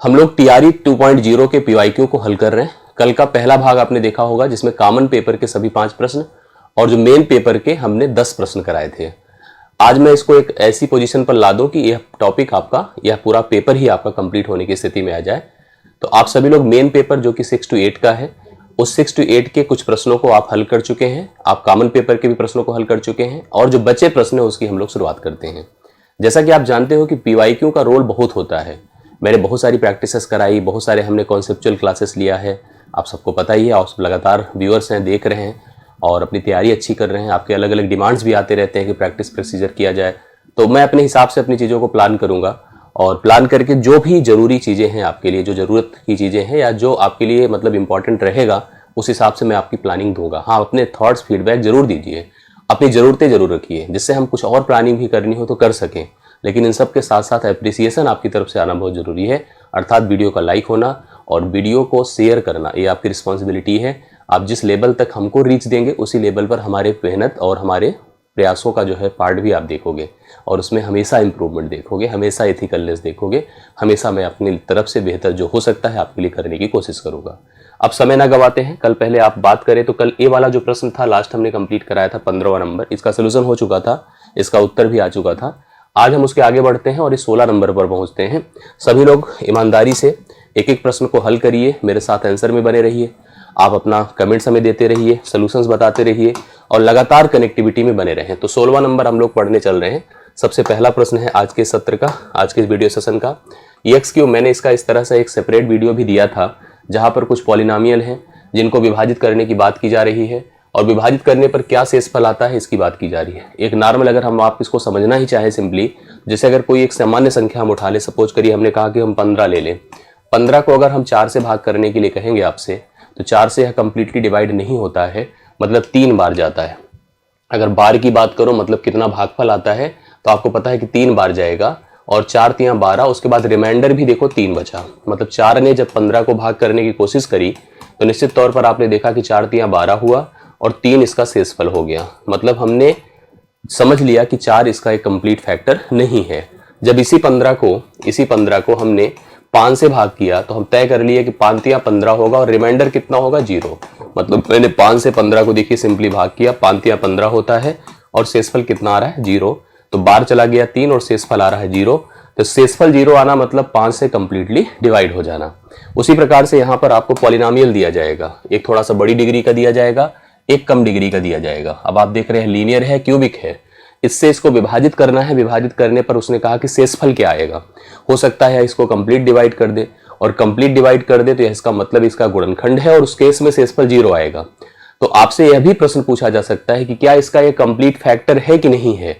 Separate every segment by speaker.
Speaker 1: हम लोग टीआरई 2.0 के पीवाईक्यू को हल कर रहे हैं। कल का पहला भाग आपने देखा होगा जिसमें कॉमन पेपर के सभी 5 प्रश्न और जो मेन पेपर के हमने 10 प्रश्न कराए थे। आज मैं इसको एक ऐसी पोजीशन पर ला दूं कि यह टॉपिक आपका, यह पूरा पेपर ही आपका कंप्लीट होने की स्थिति में आ जाए। तो आप सभी लोग मेन पेपर जो कि 6 to 8 का है, उस 6 to 8 के कुछ प्रश्नों को आप हल कर चुके हैं। आप कॉमन पेपर के भी प्रश्नों को हल कर चुके हैं और जो बचे प्रश्न है उसकी हम लोग शुरुआत करते हैं। जैसा कि आप जानते हो कि पीवाईक्यू का रोल बहुत होता है। मैंने बहुत सारी प्रैक्टिसेस कराई, बहुत सारे हमने कॉन्सेप्चुअल क्लासेस लिया है, आप सबको पता ही है। आप लगातार व्यूअर्स हैं, देख रहे हैं और अपनी तैयारी अच्छी कर रहे हैं। आपके अलग अलग डिमांड्स भी आते रहते हैं कि प्रैक्टिस प्रोसीजर किया जाए। तो मैं अपने हिसाब से अपनी चीज़ों को प्लान करूँगा और प्लान करके जो भी ज़रूरी चीज़ें हैं आपके लिए, जो ज़रूरत की चीज़ें हैं या जो आपके लिए मतलब इम्पॉर्टेंट रहेगा, उस हिसाब से मैं आपकी प्लानिंग दूंगा। हाँ, अपने थॉट्स फीडबैक जरूर दीजिए, अपनी ज़रूरतें जरूर रखिए, जिससे हम कुछ और प्लानिंग भी करनी हो तो कर सकें। लेकिन इन सब के साथ साथ एप्रिसिएशन आपकी तरफ से आना बहुत ज़रूरी है, अर्थात वीडियो का लाइक होना और वीडियो को शेयर करना, ये आपकी रिस्पॉन्सिबिलिटी है। आप जिस लेवल तक हमको रीच देंगे उसी लेवल पर हमारे मेहनत और हमारे प्रयासों का जो है पार्ट भी आप देखोगे और उसमें हमेशा इंप्रूवमेंट देखोगे, हमेशा एथिकलनेस देखोगे, हमेशा मैं अपनी तरफ से बेहतर जो हो सकता है आपके लिए करने की कोशिश करूँगा। अब समय ना गवाते हैं, कल पहले आप बात करें तो कल ए वाला जो प्रश्न था लास्ट हमने कंप्लीट कराया था 15वां नंबर, इसका सोल्यूशन हो चुका था, इसका उत्तर भी आ चुका था। आज हम उसके आगे बढ़ते हैं और इस 16 नंबर पर पहुंचते हैं। सभी लोग ईमानदारी से एक एक प्रश्न को हल करिए, मेरे साथ आंसर में बने रहिए, आप अपना कमेंट्स हमें देते रहिए, सोल्यूशंस बताते रहिए और लगातार कनेक्टिविटी में बने रहें। तो 16वां नंबर हम लोग पढ़ने चल रहे हैं। सबसे पहला प्रश्न है आज के सत्र का, आज के वीडियो सेशन का। एक्स मैंने इसका इस तरह से एक सेपरेट वीडियो भी दिया था जहाँ पर कुछ पॉलिनोमियल हैं जिनको विभाजित करने की बात की जा रही है और विभाजित करने पर क्या शेषफल आता है इसकी बात की जा रही है। एक नॉर्मल अगर हम आप इसको समझना ही चाहे सिंपली, जैसे अगर कोई एक सामान्य संख्या हम उठा ले, सपोज करिए हमने कहा कि हम 15 ले लें। 15 को अगर हम 4 से भाग करने के लिए कहेंगे आपसे, तो 4 से यह कंप्लीटली डिवाइड नहीं होता है, मतलब 3 बार जाता है। अगर बार की बात करो मतलब कितना भागफल आता है, तो आपको पता है कि 3 बार जाएगा और 4 3 12, उसके बाद रिमाइंडर भी देखो 3 बचा। मतलब 4 ने जब 15 को भाग करने की कोशिश करी तो निश्चित तौर पर आपने देखा कि 4 3 12 हुआ और 3 इसका शेषफल हो गया। मतलब हमने समझ लिया कि 4 इसका एक कंप्लीट फैक्टर नहीं है। जब इसी 15 को हमने 5 से भाग किया तो हम तय कर लिए कि 5 3 15 होगा और रिमाइंडर कितना होगा 0। मतलब मैंने 5 से 15 को देखिए सिंपली भाग किया, 5 3 15 होता है और शेषफल कितना आ रहा है 0। तो बार चला गया 3 और शेषफल आ रहा है 0। तो शेषफल 0 आना मतलब 5 से कंप्लीटली डिवाइड हो जाना। उसी प्रकार से यहाँ पर आपको पॉलिनोमियल दिया जाएगा, एक थोड़ा सा बड़ी डिग्री का दिया जाएगा, एक कम डिग्री का दिया जाएगा। अब आप देख रहे हैं लीनियर है, क्यूबिक है, इससे इसको विभाजित करना है। विभाजित करने पर उसने कहा कि शेषफल क्या आएगा। हो सकता है इसको कंप्लीट डिवाइड कर दे और कंप्लीट डिवाइड कर दे तो इसका मतलब इसका गुणनखंड है और उस केस में शेषफल 0 आएगा। तो आपसे यह भी प्रश्न पूछा जा सकता है कि क्या इसका ये कंप्लीट फैक्टर है कि नहीं है।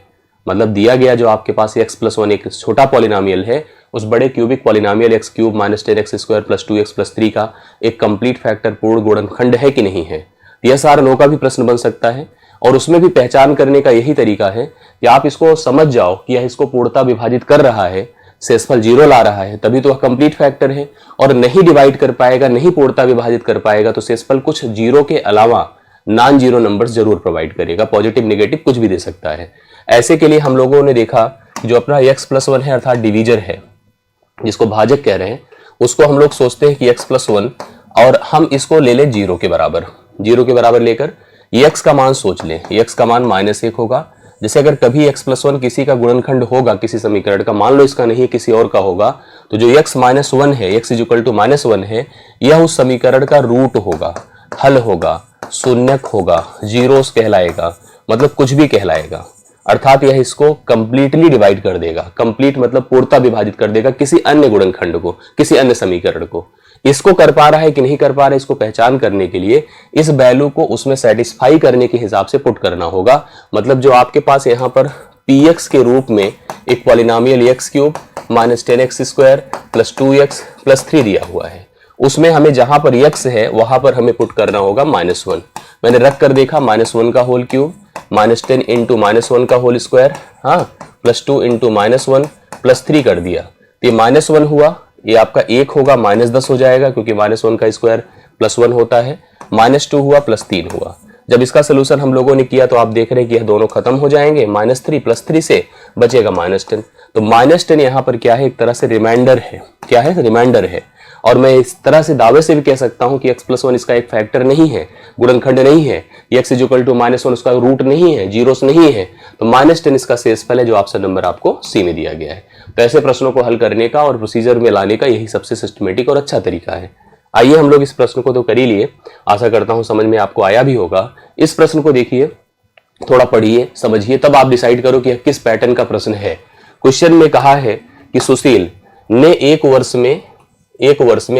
Speaker 1: मतलब दिया गया जो आपके पास x+1 एक छोटा पॉलिनोमियल है, उस बड़े cubic polynomial x³ - 10x² + 2x + 3 का एक कंप्लीट फैक्टर पूर्ण गुणनखंड है कि नहीं है। यह सारा नो का भी प्रश्न बन सकता है और उसमें भी पहचान करने का यही तरीका है कि आप इसको समझ जाओ कि यह इसको पूर्णता विभाजित कर रहा है, शेषफल 0 ला रहा है, तभी तो वह कंप्लीट फैक्टर है। और नहीं डिवाइड कर पाएगा, नहीं पूर्णता विभाजित कर पाएगा तो शेषफल कुछ 0 के अलावा नॉन जीरो नंबर्स जरूर प्रोवाइड करेगा, पॉजिटिव नेगेटिव कुछ भी दे सकता है। ऐसे के लिए हम लोगों ने देखा जो अपना x+1 है अर्थात डिवीजर है, जिसको भाजक कह रहे हैं, उसको हम लोग सोचते हैं कि x+1 और हम इसको ले लें 0 के बराबर। 0 के बराबर लेकर x का मान सोच लें, x का मान -1 होगा। जैसे अगर कभी x+1 किसी का गुणनखंड होगा किसी समीकरण का, मान लो इसका नहीं किसी और का होगा, तो जो x -1 है, x = -1 है, यह उस समीकरण का रूट होगा, हल होगा, शून्यक होगा, जीरोस कहलाएगा, मतलब कुछ भी कहलाएगा। अर्थात यह इसको कंप्लीटली डिवाइड कर देगा। कंप्लीट मतलब पूर्णता विभाजित कर देगा किसी अन्य गुणनखंड को, किसी अन्य समीकरण को। इसको कर पा रहा है कि नहीं कर पा रहा है, इसको पहचान करने के लिए इस वैल्यू को उसमें सेटिस्फाई करने के हिसाब से पुट करना होगा। मतलब जो आपके पास यहाँ पर px के रूप में एक पॉलिनोमियल x³ - 10x² + 2x + 3 दिया हुआ है, उसमें हमें जहां पर x है वहां पर हमें पुट करना होगा -1। मैंने रख कर देखा, -1 का होल क्यूब, -10 × -1 का होल स्क्वायर, हाँ, +2 × -1 + 3 कर दिया। तो ये -1 हुआ, ये आपका 1 होगा, -10 हो जाएगा क्योंकि -1 का स्क्वायर +1 होता है। -2 हुआ, +3 हुआ। जब इसका सोल्यूशन हम लोगों ने किया तो आप देख रहे हैं कि यह दोनों खत्म हो जाएंगे, -3 + 3 से बचेगा -10। तो -10 यहाँ पर क्या है, एक तरह से रिमाइंडर है। क्या है, रिमाइंडर है। और मैं इस तरह से दावे से भी कह सकता हूं कि x+1 इसका एक फैक्टर नहीं है, गुणनखंड नहीं है। x = -1 उसका रूट नहीं है, जीरोस नहीं है। तो -10 इसका शेषफल है, जो ऑप्शन नंबर आपको सी में दिया गया है। तो ऐसे प्रश्नों को हल करने का और प्रोसीजर में लाने का यही सबसे सिस्टमेटिक और अच्छा तरीका है। आइए हम लोग इस प्रश्न को तो कर ही लिए, आशा करता हूं समझ में आपको आया भी होगा। इस प्रश्न को देखिए, थोड़ा पढ़िए, समझिए, तब आप डिसाइड करो कि यह किस पैटर्न का प्रश्न है। क्वेश्चन में कहा है कि सुशील ने एक वर्ष में,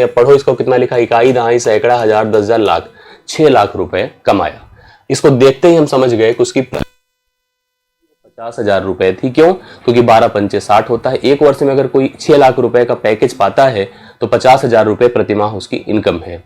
Speaker 1: अब पढ़ो इसको, कितना लिखा, इकाई, दहाई, सैकड़ा, हजार, 10,000, लाख, 6 लाख रुपए कमाया। इसको देखते ही हम समझ गए कि उसकी 50,000 रुपए थी। क्यों? क्योंकि 12 पंचे 60 होता है। एक वर्ष में अगर कोई 6 लाख रुपए का पैकेज पाता है तो 50,000 रुपए प्रतिमाह उसकी इनकम है।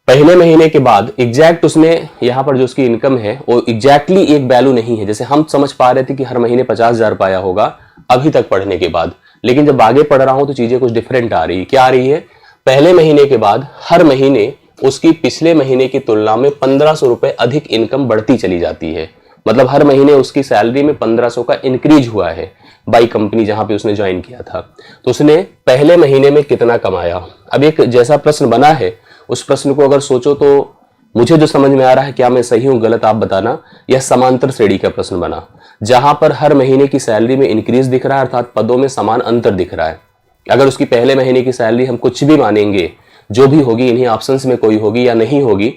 Speaker 1: पहले महीने के बाद एग्जैक्ट उसने यहाँ पर जो उसकी इनकम है वो एग्जैक्टली एक वैल्यू नहीं है। जैसे हम समझ पा रहे थे कि हर महीने 50,000 पाया होगा अभी तक पढ़ने के बाद, लेकिन जब आगे पढ़ रहा हूं तो चीजें कुछ डिफरेंट आ रही है। क्या आ रही है? पहले महीने के बाद हर महीने उसकी पिछले महीने की तुलना में 1500 रुपए अधिक इनकम बढ़ती चली जाती है। मतलब हर महीने उसकी सैलरी में 1500 का इंक्रीज हुआ है बाई कंपनी जहां पे उसने ज्वाइन किया था। तो उसने पहले महीने में कितना कमाया। अब एक जैसा प्रश्न बना है, उस प्रश्न को अगर सोचो तो मुझे जो समझ में आ रहा है, क्या मैं सही हूं गलत आप बताना, यह समांतर श्रेणी का प्रश्न बना, जहां पर हर महीने की सैलरी में इंक्रीज दिख रहा है, अर्थात पदों में समान अंतर दिख रहा है। अगर उसकी पहले महीने की सैलरी हम कुछ भी मानेंगे, जो भी होगी, इन्हीं ऑप्शंस में कोई होगी या नहीं होगी,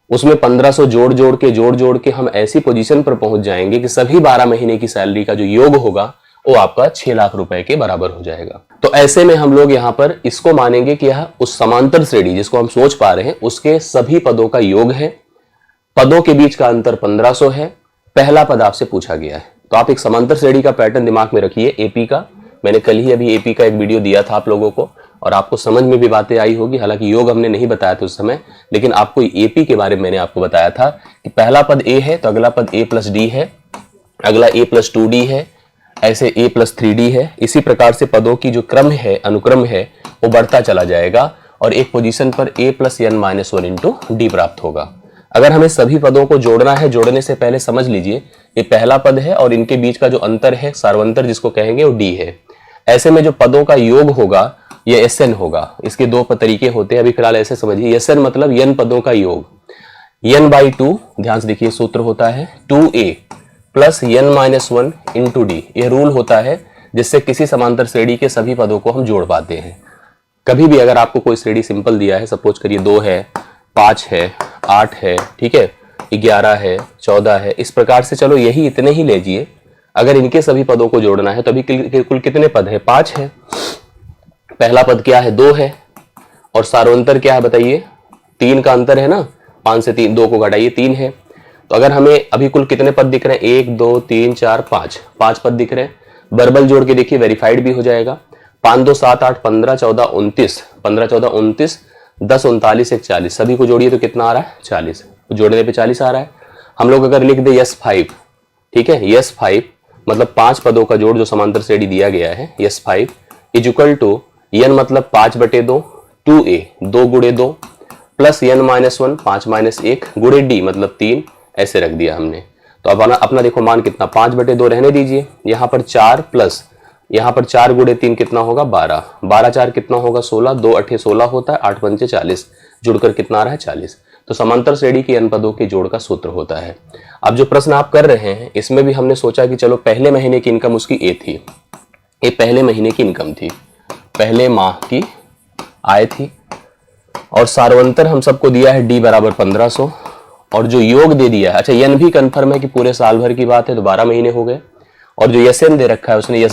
Speaker 1: उसमें 1500 जोड़ के हम ऐसी पोजीशन पर पहुंच जाएंगे कि सभी 12 महीने की सैलरी का जो योग होगा वो आपका 6 लाख रुपए के बराबर हो जाएगा। तो ऐसे में हम लोग यहाँ पर इसको मानेंगे कि यह उस समांतर श्रेणी जिसको हम सोच पा रहे हैं उसके सभी पदों का योग है। पदों के बीच का अंतर 1500 है। पहला पद आपसे पूछा गया है। तो आप एक समांतर श्रेणी का पैटर्न दिमाग में रखिए। एपी का मैंने कल ही अभी एपी का एक वीडियो दिया था आप लोगों को, और आपको समझ में भी बातें आई होगी। हालांकि योग हमने नहीं बताया था उस समय, लेकिन आपको एपी के बारे में मैंने आपको बताया था कि पहला पद ए है तो अगला पद a+d है, अगला a+2d है, ऐसे a+3d है। इसी प्रकार से पदों की जो क्रम है, अनुक्रम है, वो बढ़ता चला जाएगा और एक पोजीशन पर a+n-1 इंटू डी प्राप्त होगा। अगर हमें सभी पदों को जोड़ना है, जोड़ने से पहले समझ लीजिए ये पहला पद है और इनके बीच का जो अंतर है, सार्वंतर जिसको कहेंगे, वो d है। ऐसे में जो पदों का योग होगा ये Sn होगा। इसके दो तरीके होते हैं, अभी फिलहाल ऐसे समझिए। Sn मतलब n पदों का योग, n/2, ध्यान से देखिए सूत्र होता है 2a + n-1 इंटू डी। यह रूल होता है जिससे किसी समांतर श्रेणी के सभी पदों को हम जोड़ पाते हैं। कभी भी अगर आपको कोई श्रेणी सिंपल दिया है, सपोज करिए 2 है, 5 है, 8 है, ठीक है, 11 है, 14 है, इस प्रकार से चलो यही इतने ही लीजिए। अगर इनके सभी पदों को जोड़ना है तो अभी कुल कितने पद है? 5 है। पहला पद क्या है? 2 है। और सार्वंतर क्या है बताइए? 3 का अंतर है ना, 5 से 2 को घटाइए, 3 है। तो अगर हमें अभी कुल कितने पद दिख रहे हैं? 1 2 3 4 5 पद दिख रहे हैं। वर्बल जोड़ के देखिए, वेरीफाइड भी हो जाएगा। 5 2 7 8 15 14 29, 15 14 29, 10 39 1 40, सभी को जोड़िए तो कितना आ रहा है? 40। जोड़ने पे 40 आ रहा है। हम लोग अगर लिख दे S5, ठीक है, S5 मतलब 5 पदों का जोड़ जो समांतर श्रेणी दिया गया है, S5 = n मतलब 5/2, 2a 2 × 2 प्लस n-1 5 - 1 × d मतलब 3, ऐसे रख दिया हमने। तो अब अपना देखो मान कितना, 5/2 रहने दीजिए। यहाँ पर 4 प्लस यहाँ पर 4 × 3 कितना होगा? 12, 12 4 कितना होगा? 16, 2 8 16 होता है, 8 पंचे 40, जुड़कर कितना आ रहा है? 40। तो समांतर श्रेणी के n पदों के जोड़ का सूत्र होता है। अब जो प्रश्न आप कर रहे हैं इसमें भी हमने सोचा कि चलो पहले महीने की इनकम उसकी ए थी, ये पहले महीने की इनकम थी, पहले माह की आय थी, और सार्वंतर हम सबको दिया है d = 1500, और जो योग दे दिया है, अच्छा n भी कंफर्म है कि पूरे साल भर की बात है तो 12 महीने हो गए, और जो Sn दे रखा है उसने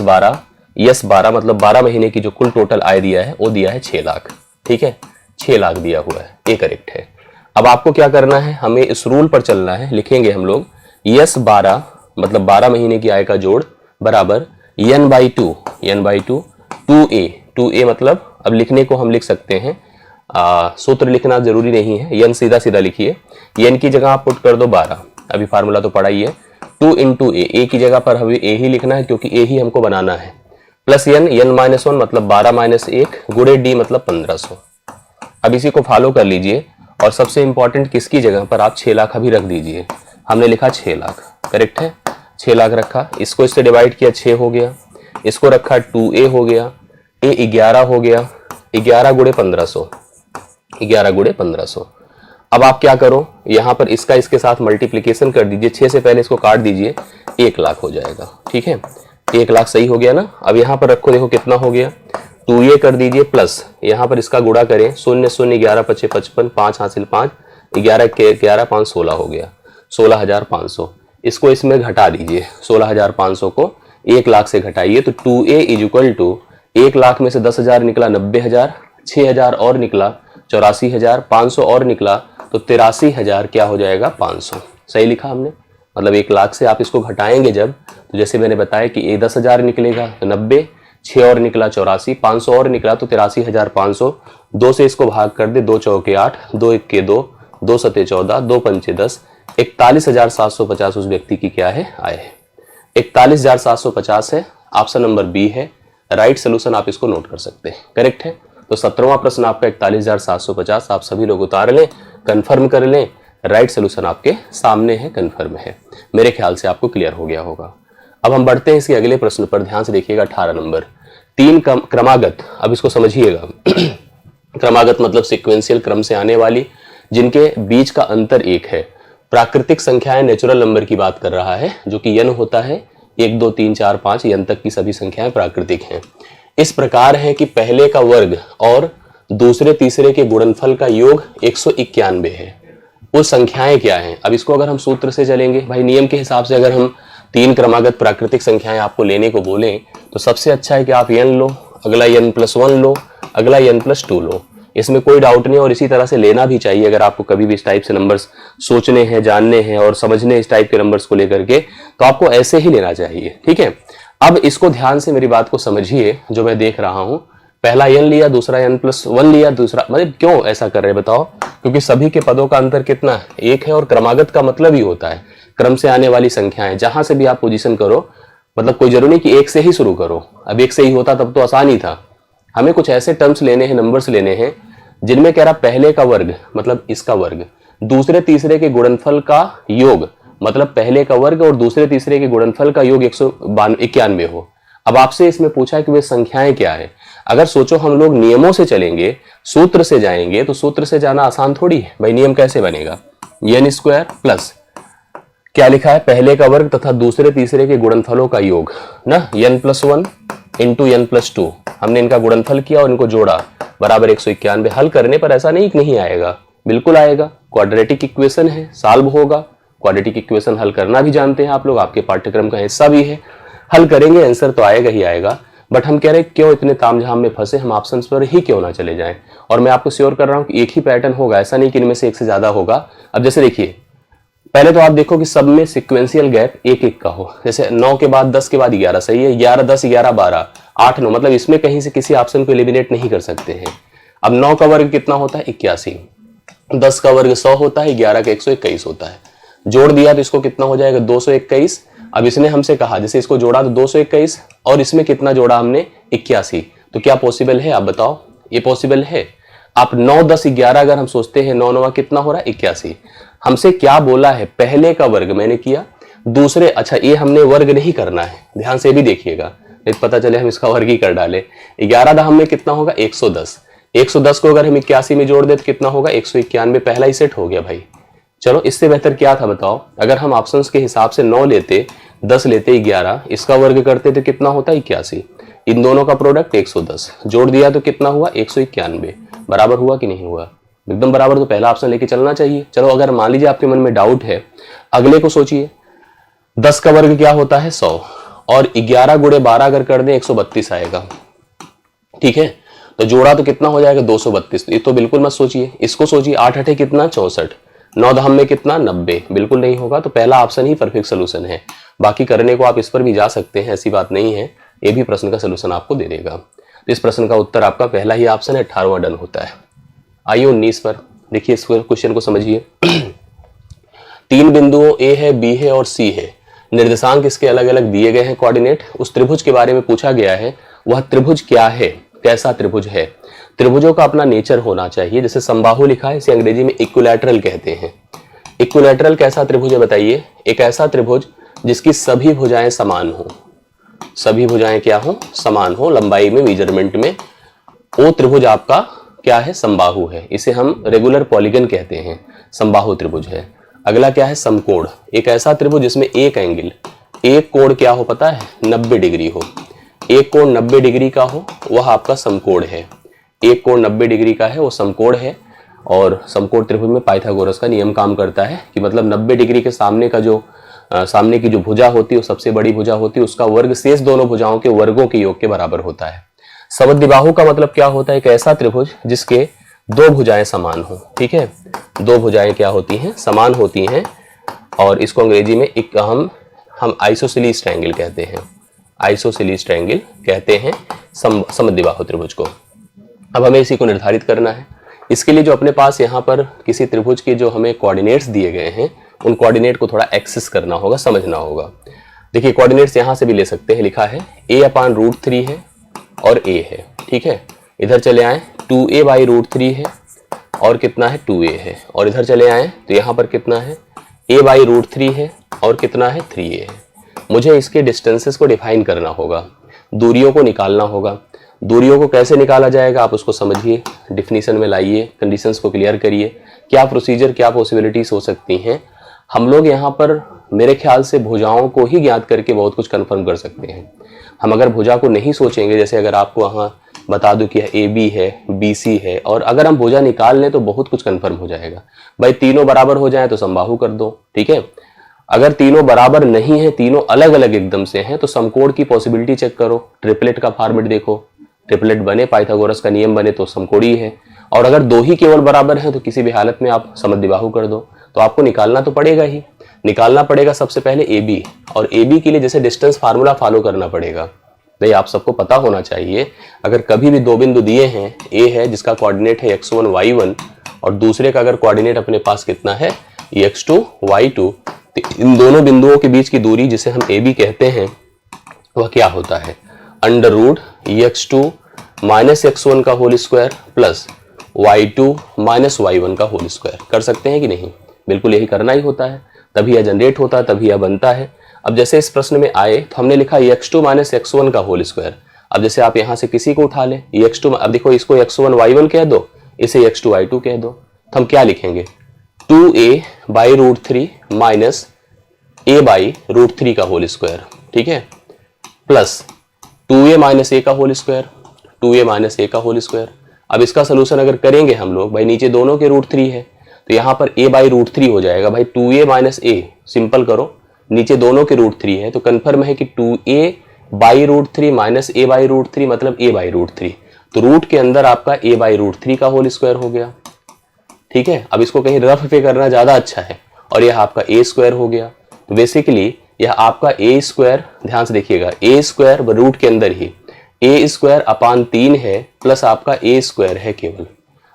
Speaker 1: S12 मतलब 12 महीने की जो कुल टोटल आय दिया है वो दिया है 6 लाख। ठीक है, 6 लाख दिया हुआ है, ये करेक्ट है। अब आपको क्या करना है, हमें इस रूल पर चलना है। लिखेंगे हम लोग S12 मतलब 12 महीने की आय का जोड़ बराबर n/2 2a मतलब अब लिखने को हम लिख सकते हैं, सूत्र लिखना जरूरी नहीं है, n सीधा सीधा लिखिए। n की जगह आप पुट कर दो 12, अभी फार्मूला तो पढ़ा ही है। 2 × a की जगह पर हमें a ही लिखना है क्योंकि a ही हमको बनाना है, प्लस n-1 मतलब 12 - 1 × d मतलब 1500। अब इसी को फॉलो कर लीजिए और सबसे इंपॉर्टेंट किसकी जगह पर आप 6 लाख अभी रख दीजिए। हमने लिखा 6 लाख, करेक्ट है, 6 लाख रखा, इसको इससे डिवाइड किया 6 हो गया, इसको रखा 2a हो गया, a 11 हो गया, 11 गुणे 1500, 11 गुणे 1500। अब आप क्या करो, यहां पर इसका इसके साथ मल्टीप्लीकेशन कर दीजिए, 6 से पहले इसको काट दीजिए, 1 लाख हो जाएगा। ठीक है, 1 लाख सही हो गया ना। अब यहां पर रखो, देखो कितना हो गया, 2a कर दीजिए प्लस यहां पर इसका गुणा करें, 0 0 11 5 55, 5 हासिल 5, 11 के 11 5 16 हो गया, 16,500। इसको इसमें घटा दीजिए, 16,500 को 1 लाख से घटाइए तो 2a is equal to 1 lakh में से 10,000 निकला 90,000, 6,000 और निकला 84,000, 500 और निकला तो 83,000 क्या हो जाएगा 500। सही लिखा हमने, मतलब 1 लाख से आप इसको घटाएंगे जब, तो जैसे मैंने बताया कि ये 10,000 निकलेगा तो 90, 6 और निकला 84, 500 और निकला तो 83,500। 2 से इसको भाग कर दे, 2 चौके 8, 2 1 2, 2 सते 14, 2 पंचे 10, 41,750 उस व्यक्ति की क्या है आय है। 41,750 है, ऑप्शन नंबर बी है राइट सोल्यूशन। आप इसको नोट कर सकते हैं, करेक्ट है। तो 17वां प्रश्न आपका 41,750, आप सभी लोग उतार लें, कंफर्म कर लें, राइट सोल्यूशन आपके सामने है, कंफर्म है। मेरे ख्याल से आपको क्लियर हो गया होगा। अब हम बढ़ते हैं इसके अगले प्रश्न पर, ध्यान से देखिएगा 18 नंबर। 3 क्रमागत, अब इसको समझिएगा क्रमागत मतलब सिक्वेंशियल क्रम से आने वाली, जिनके बीच का अंतर 1 है। प्राकृतिक संख्याएं नेचुरल नंबर की बात कर रहा है, जो कि n होता है, 1 2 3 4 5 n तक की सभी संख्याएं प्राकृतिक हैं। इस प्रकार है कि पहले का वर्ग और दूसरे तीसरे के गुणनफल का योग 191 है। वो संख्याएं क्या हैं? अब इसको अगर हम सूत्र से चलेंगे भाई, नियम के हिसाब से अगर हम 3 क्रमागत प्राकृतिक संख्याएं आपको लेने को बोलें तो सबसे अच्छा है कि आप n लो, अगला n+1 लो, अगला n+2 लो, इसमें कोई डाउट नहीं। और इसी तरह से लेना भी चाहिए अगर आपको कभी भी इस टाइप से नंबर्स सोचने हैं, जानने हैं और समझने इस टाइप के नंबर्स को लेकर के, तो आपको ऐसे ही लेना चाहिए। ठीक है, अब इसको ध्यान से मेरी बात को समझिए, जो मैं देख रहा हूं, पहला n लिया, दूसरा n+1 लिया, दूसरा, मतलब क्यों ऐसा कर रहे हैं बताओ? क्योंकि सभी के पदों का अंतर कितना है? 1 है। और क्रमागत का मतलब ही होता है क्रम से आने वाली संख्याएं, जहां से भी आप पोजीशन करो, मतलब कोई जरूरी नहीं कि 1 से ही शुरू करो। अब 1 से ही होता तब तो आसान ही था। हमें कुछ ऐसे टर्म्स लेने हैं, नंबर्स लेने हैं, जिनमें कह रहा पहले का वर्ग मतलब इसका वर्ग, दूसरे तीसरे के गुणनफल का योग मतलब पहले का वर्ग और दूसरे तीसरे के गुणनफल का योग 191 हो। अब आपसे इसमें पूछा कि वे संख्याएं क्या है। अगर सोचो हम लोग नियमों से चलेंगे, सूत्र से जाएंगे, तो सूत्र से जाना आसान थोड़ी है भाई। नियम कैसे बनेगा? n² प्लस क्या लिखा है, पहले का वर्ग तथा दूसरे तीसरे के गुणनफलों का योग ना, n+1 इंटू n+2। हमने इनका गुणनफल किया और इनको जोड़ा, बराबर 191। हल करने पर ऐसा नहीं कि नहीं आएगा, बिल्कुल आएगा। क्वाड्रेटिक इक्वेशन है, सॉल्व होगा। क्वाड्रेटिक इक्वेशन हल करना भी जानते हैं आप लोग, आपके पाठ्यक्रम का हिस्सा भी है। हल करेंगे, आंसर तो आएगा ही आएगा। बट हम कह रहे हैं क्यों इतने तामझाम में फंसे, हम ऑप्शंस पर ही क्यों ना चले जाएं। और मैं आपको श्योर कर रहा हूं कि एक ही पैटर्न होगा, ऐसा नहीं कि इनमें से एक से ज्यादा होगा। अब जैसे देखिए, पहले तो आप देखो कि सब में सिक्वेंशियल गैप 1 1 का हो। जैसे 9 के बाद 10 के बाद 11, सही है, 11 10 11 12 8 9, मतलब इसमें कहीं से किसी ऑप्शन को एलिमिनेट नहीं कर सकते हैं। अब 9 का वर्ग कितना होता है 81, 10 का वर्ग 100 होता है, 11 का 121 होता है। जोड़ दिया तो इसको कितना हो जाएगा 221। अब इसने हमसे कहा, जैसे इसको जोड़ा तो 221 और इसमें कितना जोड़ा हमने 81, तो क्या पॉसिबल है? आप बताओ, ये पॉसिबल है? आप 9 10 11 अगर हम सोचते हैं, 9 9 कितना हो रहा है 81। हमसे क्या बोला है? पहले का वर्ग मैंने किया, दूसरे, अच्छा ये हमने वर्ग नहीं करना है, ध्यान से भी देखिएगा, नहीं पता चले हम इसका वर्ग ही कर डाले। 11 दाम में कितना होगा 110, 110 को अगर हम 81 में जोड़ दे तो कितना होगा 191। पहला ही सेट हो गया भाई। चलो, इससे बेहतर क्या था बताओ? अगर हम ऑप्शंस के हिसाब से 9 लेते, 10 लेते, 11, इसका वर्ग करते तो कितना होता 81, इन दोनों का प्रोडक्ट 110, जोड़ दिया तो कितना हुआ 191। बराबर हुआ कि नहीं हुआ? एकदम बराबर। तो पहला ऑप्शन लेके चलना चाहिए। चलो, अगर मान लीजिए आपके मन में डाउट है, अगले को सोचिए। 10 का वर्ग क्या होता है 100, और 11 गुणे 12 अगर कर दें 132 आएगा। ठीक है, तो जोड़ा तो कितना हो जाएगा 232। ये तो बिल्कुल मत सोचिए, इसको सोचिए। 8 8 कितना 64, 9 धाम में कितना 90, बिल्कुल नहीं होगा। तो पहला ऑप्शन ही परफेक्ट सोल्यूशन है। बाकी करने को आप इस पर भी जा सकते हैं, ऐसी बात नहीं है, ये भी प्रश्न का सोल्यूशन आपको दे देगा। तो इस प्रश्न का उत्तर आपका पहला ही ऑप्शन है, 18वां डन होता है। आइए 19 पर देखिए, इस क्वेश्चन को समझिए। 3 बिंदुओं A है, B है और C है। निर्देशांक इसके अलग अलग दिए गए हैं, कोऑर्डिनेट। उस त्रिभुज के बारे में पूछा गया है, वह त्रिभुज क्या है, कैसा त्रिभुज है। त्रिभुजों का अपना नेचर होना चाहिए। जैसे समबाहु लिखा है, इसे अंग्रेजी में इक्विलैटरल कहते हैं। इक्विलैटरल कैसा त्रिभुज है बताइए? एक ऐसा त्रिभुज जिसकी सभी भुजाएं समान हो, सभी भुजाएं क्या हो? समान हो लंबाई में, मेजरमेंट में, वो त्रिभुज आपका क्या है? समबाहु है। इसे हम रेगुलर पॉलीगन कहते हैं, समबाहु त्रिभुज है। अगला क्या है? समकोण। एक ऐसा त्रिभुज जिसमें एक एंगल, एक कोण क्या हो पता है? 90 डिग्री हो। एक कोण 90 डिग्री का हो वह आपका समकोण है। एक कोण 90 डिग्री का है वो समकोण है। और समकोण त्रिभुज में पाइथागोरस का नियम काम करता है कि मतलब 90 डिग्री के सामने का जो सामने की जो भुजा होती है वो सबसे बड़ी भुजा होती है, उसका वर्ग शेष दोनों भुजाओं के वर्गों के योग के बराबर होता है। समद्विबाहु का मतलब क्या होता है? एक ऐसा त्रिभुज जिसके दो भुजाएं समान हो। ठीक है, दो भुजाएं क्या होती हैं? समान होती हैं। और इसको अंग्रेजी में एक हम आइसोसेलेस ट्रायंगल कहते हैं, आइसोसेलेस ट्रायंगल कहते हैं समद्विबाहु त्रिभुज को। अब हमें इसी को निर्धारित करना है। इसके लिए जो अपने पास यहाँ पर किसी त्रिभुज के जो हमें कोऑर्डिनेट्स दिए गए हैं, उन कोऑर्डिनेट को थोड़ा एक्सेस करना होगा, समझना होगा। देखिए कोऑर्डिनेट्स यहाँ से भी ले सकते हैं। लिखा है a/√3 है और a है। ठीक है, इधर चले आए 2a/√3 है और कितना है? 2a है। और इधर चले आए तो यहाँ पर कितना है? a/√3 है और कितना है? 3a है। मुझे इसके डिस्टेंसेस को डिफाइन करना होगा, दूरियों को निकालना होगा। दूरियों को कैसे निकाला जाएगा आप उसको समझिए, डिफिनीशन में लाइए, कंडीशंस को क्लियर करिए, क्या प्रोसीजर, क्या पॉसिबिलिटीज हो सकती हैं। हम लोग यहाँ पर मेरे ख्याल से भुजाओं को ही ज्ञात करके बहुत कुछ कंफर्म कर सकते हैं। हम अगर भुजा को नहीं सोचेंगे, जैसे अगर आपको वहाँ बता दूं कि ए बी है, बी सी है, और अगर हम भुजा निकाल लें तो बहुत कुछ कंफर्म हो जाएगा। भाई तीनों बराबर हो जाए तो समबाहु कर दो। ठीक है, अगर तीनों बराबर नहीं है, तीनों अलग अलग एकदम से हैं, तो समकोण की पॉसिबिलिटी चेक करो, ट्रिपलेट का फॉर्मेट देखो, ट्रिपलेट बने, पाइथागोरस का नियम बने तो समकोणी है। और अगर दो ही केवल बराबर हैं तो किसी भी हालत में आप समद्विबाहु कर दो। तो आपको निकालना तो पड़ेगा ही, निकालना पड़ेगा सबसे पहले ए बी, और ए बी के लिए जैसे डिस्टेंस फार्मूला फॉलो करना पड़ेगा। भाई आप सबको पता होना चाहिए, अगर कभी भी दो बिंदु दिए हैं, ए है जिसका कोऑर्डिनेट है x1 y1 और दूसरे का अगर कोऑर्डिनेट अपने पास कितना है x2 y2, तो इन दोनों बिंदुओं के बीच की दूरी जिसे हम ए बी कहते हैं वह क्या होता है? √x2 - x1 का whole square plus y2 - y1 का होल स्क्वायर। कर सकते हैं कि नहीं? बिल्कुल यही करना ही होता है, तभी यह जनरेट होता है, तभी यह बनता है। अब जैसे इस प्रश्न में आए तो हमने लिखा x2 - x1 का होल स्क्वायर। अब जैसे आप यहां से किसी को उठा लें x2, अब देखो इसको x1 y1 कह दो, इसे x2 y2 कह दो, तो हम क्या लिखेंगे? 2a/√3 माइनस a/√3 का होल स्क्वायर। ठीक है, प्लस 2a - a का होल स्क्वायर, 2a - a का होल स्क्वायर। अब इसका सोल्यूशन अगर करेंगे हम लोग, भाई नीचे दोनों के √3 है तो यहाँ पर a/√3 हो जाएगा। भाई 2a - a सिंपल करो, नीचे दोनों के √3 है तो कंफर्म है कि 2a/√3 माइनस a/√3 मतलब a/√3, तो रूट के अंदर आपका a/√3 का होल स्क्वायर हो गया। ठीक है, अब इसको कहीं रफ पे करना ज्यादा अच्छा है, और यह आपका a स्क्वायर हो गया। तो बेसिकली यह आपका a स्क्वायर, ध्यान से देखिएगा, a स्क्वायर रूट के अंदर ही a स्क्वायर अपान 3 है प्लस आपका a स्क्वायर है केवल।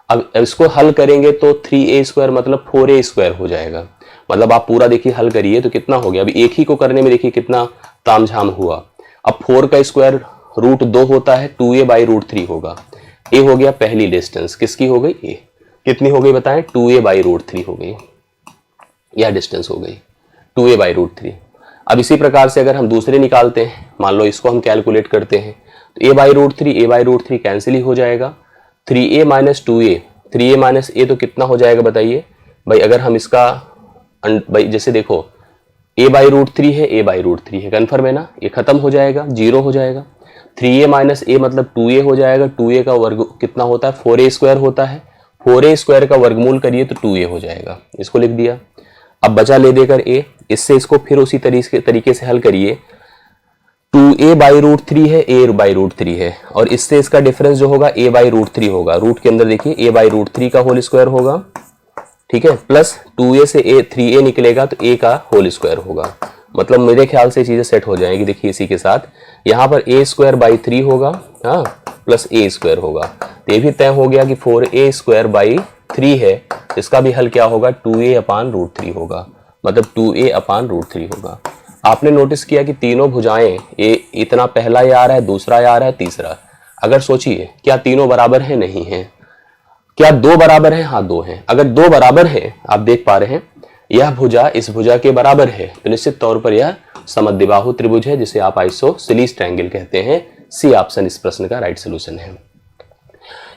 Speaker 1: अब इसको हल करेंगे तो 3a स्क्वायर मतलब 4a स्क्वायर हो जाएगा। मतलब आप पूरा देखिए हल करिए तो कितना हो गया, अभी एक ही को करने में देखिए कितना तामझाम हुआ। अब 4 का स्क्वायर √2 होता है, 2a/√3 होगा। a हो गया पहली डिस्टेंस, किसकी हो गई? a। कितनी हो गई बताएं? 2a/√3 हो गई, यह डिस्टेंस हो गई 2a/√3। अब इसी प्रकार से अगर हम दूसरे निकालते हैं, मान लो इसको हम कैलकुलेट करते हैं तो a/√3 कैंसिल ही हो जाएगा। 3a - 2a, 3a - a तो कितना हो जाएगा बताइए? भाई अगर हम इसका भाई जैसे देखो a/√3 है, a/√3 है, कन्फर्म है ना, ये खत्म हो जाएगा, 0 हो जाएगा। 3a - a मतलब 2a हो जाएगा, 2a का वर्ग कितना होता है? 4a स्क्वायर होता है, 4a स्क्वायर का वर्गमूल करिए तो 2a हो जाएगा, इसको लिख दिया। अब बचा ले देकर a, इससे इसको फिर उसी तरीके से हल करिए। 2a/√3 है, a/√3 है, और इससे इसका डिफरेंस जो होगा a/√3 होगा। रूट के अंदर देखिए a/√3 का होल स्क्वायर होगा, ठीक है, प्लस 2a से 3a निकलेगा तो a का होल स्क्वायर होगा। मतलब मेरे ख्याल से चीजें सेट हो जाएंगी। देखिए इसी के साथ यहाँ पर a²/3 होगा, हाँ, प्लस a स्क्वायर होगा। तो ये भी तय हो गया कि 4a²/3 है, इसका भी हल क्या होगा? 2a/√3 होगा, मतलब 2a/√3 होगा। आपने नोटिस किया कि तीनों भुजाएं, ये इतना पहला ये आ रहा है, दूसरा ये आ रहा है, तीसरा। अगर सोचिए क्या तीनों बराबर है? नहीं है। क्या दो बराबर है? हाँ, दो हैं। अगर दो बराबर है, आप देख पा रहे हैं यह भुजा इस भुजा के बराबर है, तो निश्चित तौर पर यह समद्विबाहु त्रिभुज है, जिसे आप आइसोसेलेस ट्रायंगल कहते हैं। सी ऑप्शन इस प्रश्न का राइट सोल्यूशन है।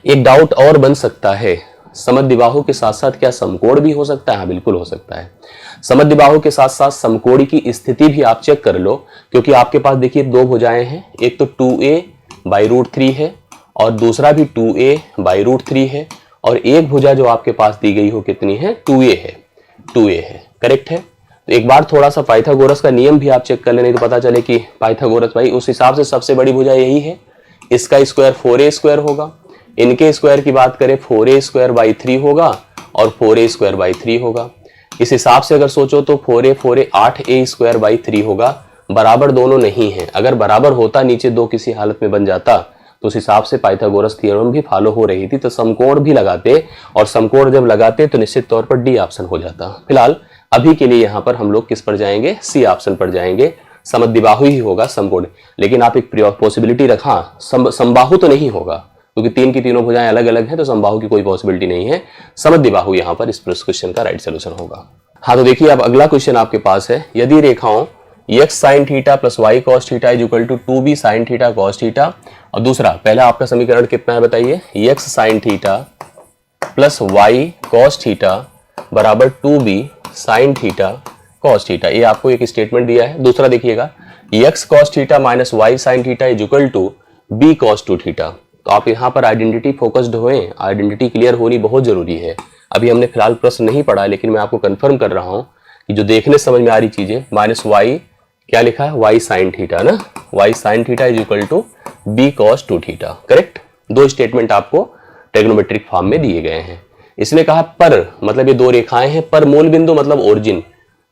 Speaker 1: एक डाउट और बन सकता है, समद्विबाहु के साथ साथ क्या समकोण भी हो सकता है? हाँ, बिल्कुल हो सकता है। समद्विबाहु के साथ साथ समकोण की स्थिति भी आप चेक कर लो, क्योंकि आपके पास देखिए दो भुजाएं हैं, एक तो 2a/√3 है और दूसरा भी 2a/√3 है, और एक भुजा जो आपके पास दी गई हो कितनी है? 2a है। 2a है, करेक्ट है। तो एक बार थोड़ा सा पाइथागोरस का नियम भी आप चेक कर लेने तो पता चले कि पाइथागोरस भाई उस हिसाब से सबसे बड़ी भुजा यही है, इसका स्क्वायर 4a² होगा। इनके स्क्वायर की बात करें 4a² होगा और 4a² होगा। इस हिसाब से अगर सोचो तो 4a 8a² होगा। बराबर दोनों नहीं है, अगर बराबर होता नीचे दो किसी हालत में बन जाता तो उस हिसाब से पाइथागोरस थ्योरम भी फॉलो हो रही थी, तो समकोण भी लगाते, और समकोण जब लगाते तो निश्चित तौर पर डी ऑप्शन हो जाता। फिलहाल अभी के लिए यहाँ पर हम लोग किस पर जाएंगे? सी ऑप्शन पर जाएंगे। समद्विबाहु ही होगा समकोण, लेकिन आप एक पॉसिबिलिटी रखा, समबाहु तो नहीं होगा, क्योंकि तीन की तीनों भुजाएं अलग अलग हैं, तो समबाहु की कोई पॉसिबिलिटी नहीं है। समद्विबाहु यहाँ पर इस क्वेश्चन का राइट सोल्यूशन होगा। हाँ, तो देखिए अब अगला क्वेश्चन आपके पास है, यदि रेखाओं x sin theta plus y cos theta is equal to 2b sin theta cos theta, और दूसरा पहला आपका समीकरण कितना है बताइए? x sin theta plus y cos theta बराबर 2b sin theta cos theta, ये आपको एक स्टेटमेंट दिया है। दूसरा देखिएगा x cos theta minus y sin theta is equal to b cos 2 theta. तो आप यहाँ पर आइडेंटिटी फोकस्ड होएं, आइडेंटिटी क्लियर होनी बहुत जरूरी है। अभी हमने फिलहाल प्रश्न नहीं पढ़ा, लेकिन मैं आपको कंफर्म कर रहा हूँ कि जो देखने समझ में आ रही चीजें, माइनस y क्या लिखा है? y sin थीटा ना, y sin theta is equal to b cos 2 theta, correct. दो स्टेटमेंट आपको ट्रिग्नोमेट्रिक फॉर्म में दिए गए हैं। इसने कहा पर, मतलब ये दो रेखाएं हैं, पर मूल बिंदु मतलब ओरिजिन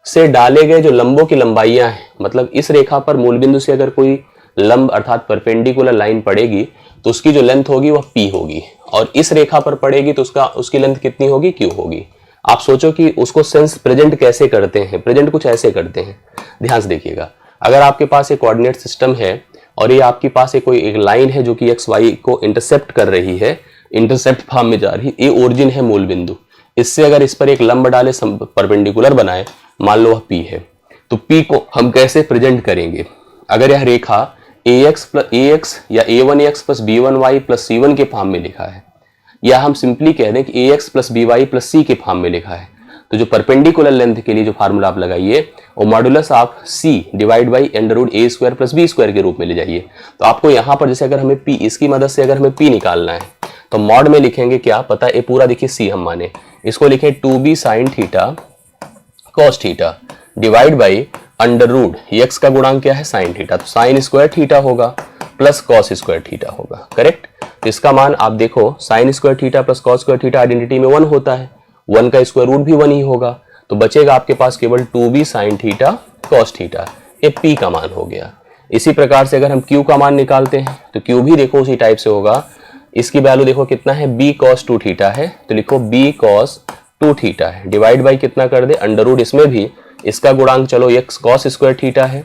Speaker 1: से डाले गए जो लंबों की लंबाइयां हैं, मतलब इस रेखा पर मूल बिंदु से अगर कोई लंब अर्थात परपेंडिकुलर लाइन पड़ेगी तो उसकी जो लेंथ होगी वह p होगी, और इस रेखा पर पड़ेगी तो उसकी लेंथ कितनी होगी? q होगी। आप सोचो कि उसको सेंस प्रेजेंट कैसे करते हैं? प्रेजेंट कुछ ऐसे करते हैं, ध्यान से देखिएगा। अगर आपके पास एक कोऑर्डिनेट सिस्टम है और ये आपके पास कोई एक लाइन है जो कि एक्स वाई को इंटरसेप्ट कर रही है, इंटरसेप्ट फॉर्म में जा रही, ये ओरिजिन है मूल बिंदु। इससे अगर इस पर एक लंब डाले, परपेंडिकुलर बनाए, मान लो वह p है, तो p को हम कैसे प्रेजेंट करेंगे? अगर यह रेखा ax या a1x plus b1y plus c1 के फॉर्म में लिखा है, या हम सिंपली कह दें कि ax plus by plus c के फॉर्म में लिखा है, तो जो परपेंडिकुलर लेंथ के लिए जो फार्मूला आप लगाइए वो मॉडुलस आप c divide by √a² plus b² के रूप में ले जाइए। तो आपको यहाँ पर जैसे अगर हमें p, इसकी मदद से अगर हमें p निकालना है तो मॉड में लिखेंगे क्या? पता है, पूरा देखिए c हम माने, इसको लिखे 2b sin theta cos theta divide by x का गुणांक क्या है? sin थीटा, तो sin स्क्वायर थीटा होगा प्लस cos स्क्वायर थीटा होगा, करेक्ट। तो इसका मान आप देखो, sin square theta plus cos square theta identity में 1 होता है, 1 का स्क्वायर रूट भी 1 ही होगा, तो बचेगा आपके पास केवल 2b sin theta cos theta, ये p का मान हो गया। इसी प्रकार से अगर हम q का मान निकालते हैं तो q भी देखो उसी टाइप से होगा। इसकी वैल्यू देखो कितना है? b cos 2 थीटा है, तो लिखो b cos 2 थीटा है डिवाइड बाई कितना कर दे? इसमें भी इसका गुणांक चलो x cos स्क्वायर थीटा है,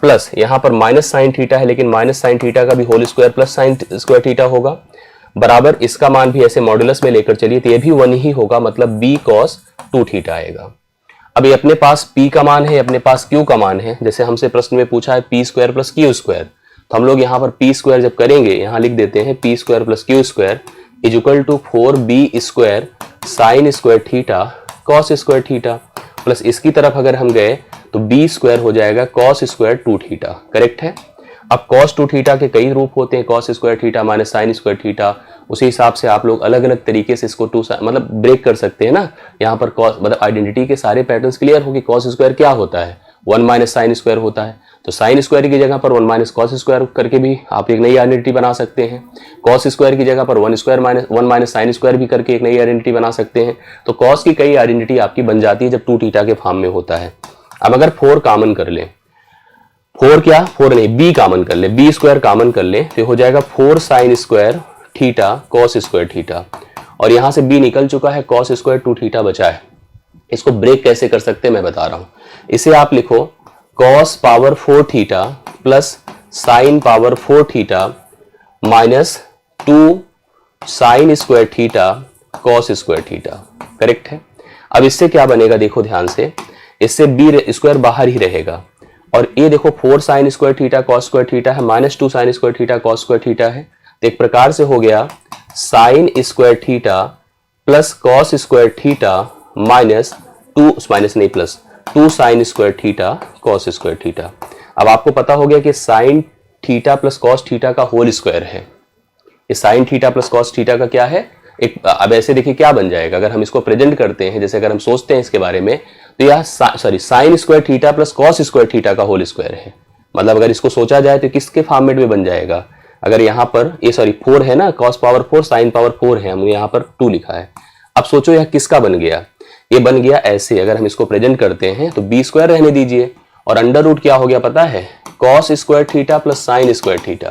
Speaker 1: प्लस यहाँ पर माइनस साइन थीटा है, लेकिन माइनस साइन थीटा का भी whole square plus sine square theta होगा, बराबर इसका मान भी ऐसे मॉडुलस में लेकर चलिए तो ये भी 1 ही होगा, मतलब b cos 2 थीटा आएगा। अब ये अपने पास p का मान है, अपने पास q का मान है, जैसे हमसे प्रश्न में पूछा है p square plus q square, तो हम लोग यहाँ पर p स्क्वायर जब करेंगे, यहाँ लिख देते हैं p square plus q square is equal to 4b square sine square theta cos square theta, plus इसकी तरफ अगर हम गए तो b स्क्वायर हो जाएगा cos स्क्वायर 2 थीटा, करेक्ट है। अब cos 2 थीटा के कई रूप होते हैं, cos square theta minus sign square theta, उसी हिसाब से आप लोग अलग अलग तरीके से इसको मतलब ब्रेक कर सकते हैं ना। यहाँ पर cos मतलब आइडेंटिटी के सारे पैटर्न्स क्लियर होगी। cos स्क्वायर क्या होता है? 1 माइनस साइन स्क्वायर होता है, तो साइन स्क्वायर की जगह पर 1 माइनस कॉस स्क्वायर करके भी आप एक नई आइडेंटिटी बना सकते हैं। कॉस स्क्वायर की जगह पर 1 माइनस साइन स्क्वायर भी करके एक नई आइडेंटिटी बना सकते हैं। तो कॉस की कई आइडेंटिटी आपकी बन जाती है जब 2 थीटा के फॉर्म में होता है। अब अगर 4 कॉमन कर लें, 4 क्या 4 नहीं b कॉमन कर ले, b स्क्वायर कॉमन कर ले तो हो जाएगा 4 sine square theta cos square theta, और यहां से b निकल चुका है, कॉस स्क्वायर 2 थीटा बचा है। इसको ब्रेक कैसे कर सकते हैं मैं बता रहा हूं। इसे आप लिखो cos power 4 theta plus sine power 4 theta minus 2 sine square theta cos square theta, correct है। अब इससे क्या बनेगा देखो ध्यान से, इससे बी स्क्वायर बाहर ही रहेगा और ये देखो 4 sine square theta cos square theta है minus 2 sine square theta cos square theta है। तो एक प्रकार से हो गया sine square theta plus cos square theta minus 2 sine square theta cos square theta. अब आपको पता हो गया कि sine theta plus cos theta का होल स्क्वायर है। ये sine theta plus cos theta का क्या है, एक अब ऐसे देखिए क्या बन जाएगा अगर हम इसको प्रेजेंट करते हैं, जैसे अगर हम सोचते हैं इसके बारे में, तो यह sign square theta plus cos square theta का होल स्क्वायर है। मतलब अगर इसको सोचा जाए तो किसके फॉर्मेट में बन जाएगा, अगर यहाँ पर ये 4 है ना, कॉस पावर 4 साइन पावर 4 है, हमने यहाँ पर 2 लिखा है। अब सोचो यह किसका बन गया, ये बन गया ऐसे, अगर हम इसको प्रेजेंट करते हैं तो बी स्क्वायर रहने दीजिए और अंडर रूट क्या हो गया पता है, cos square theta plus sine square theta,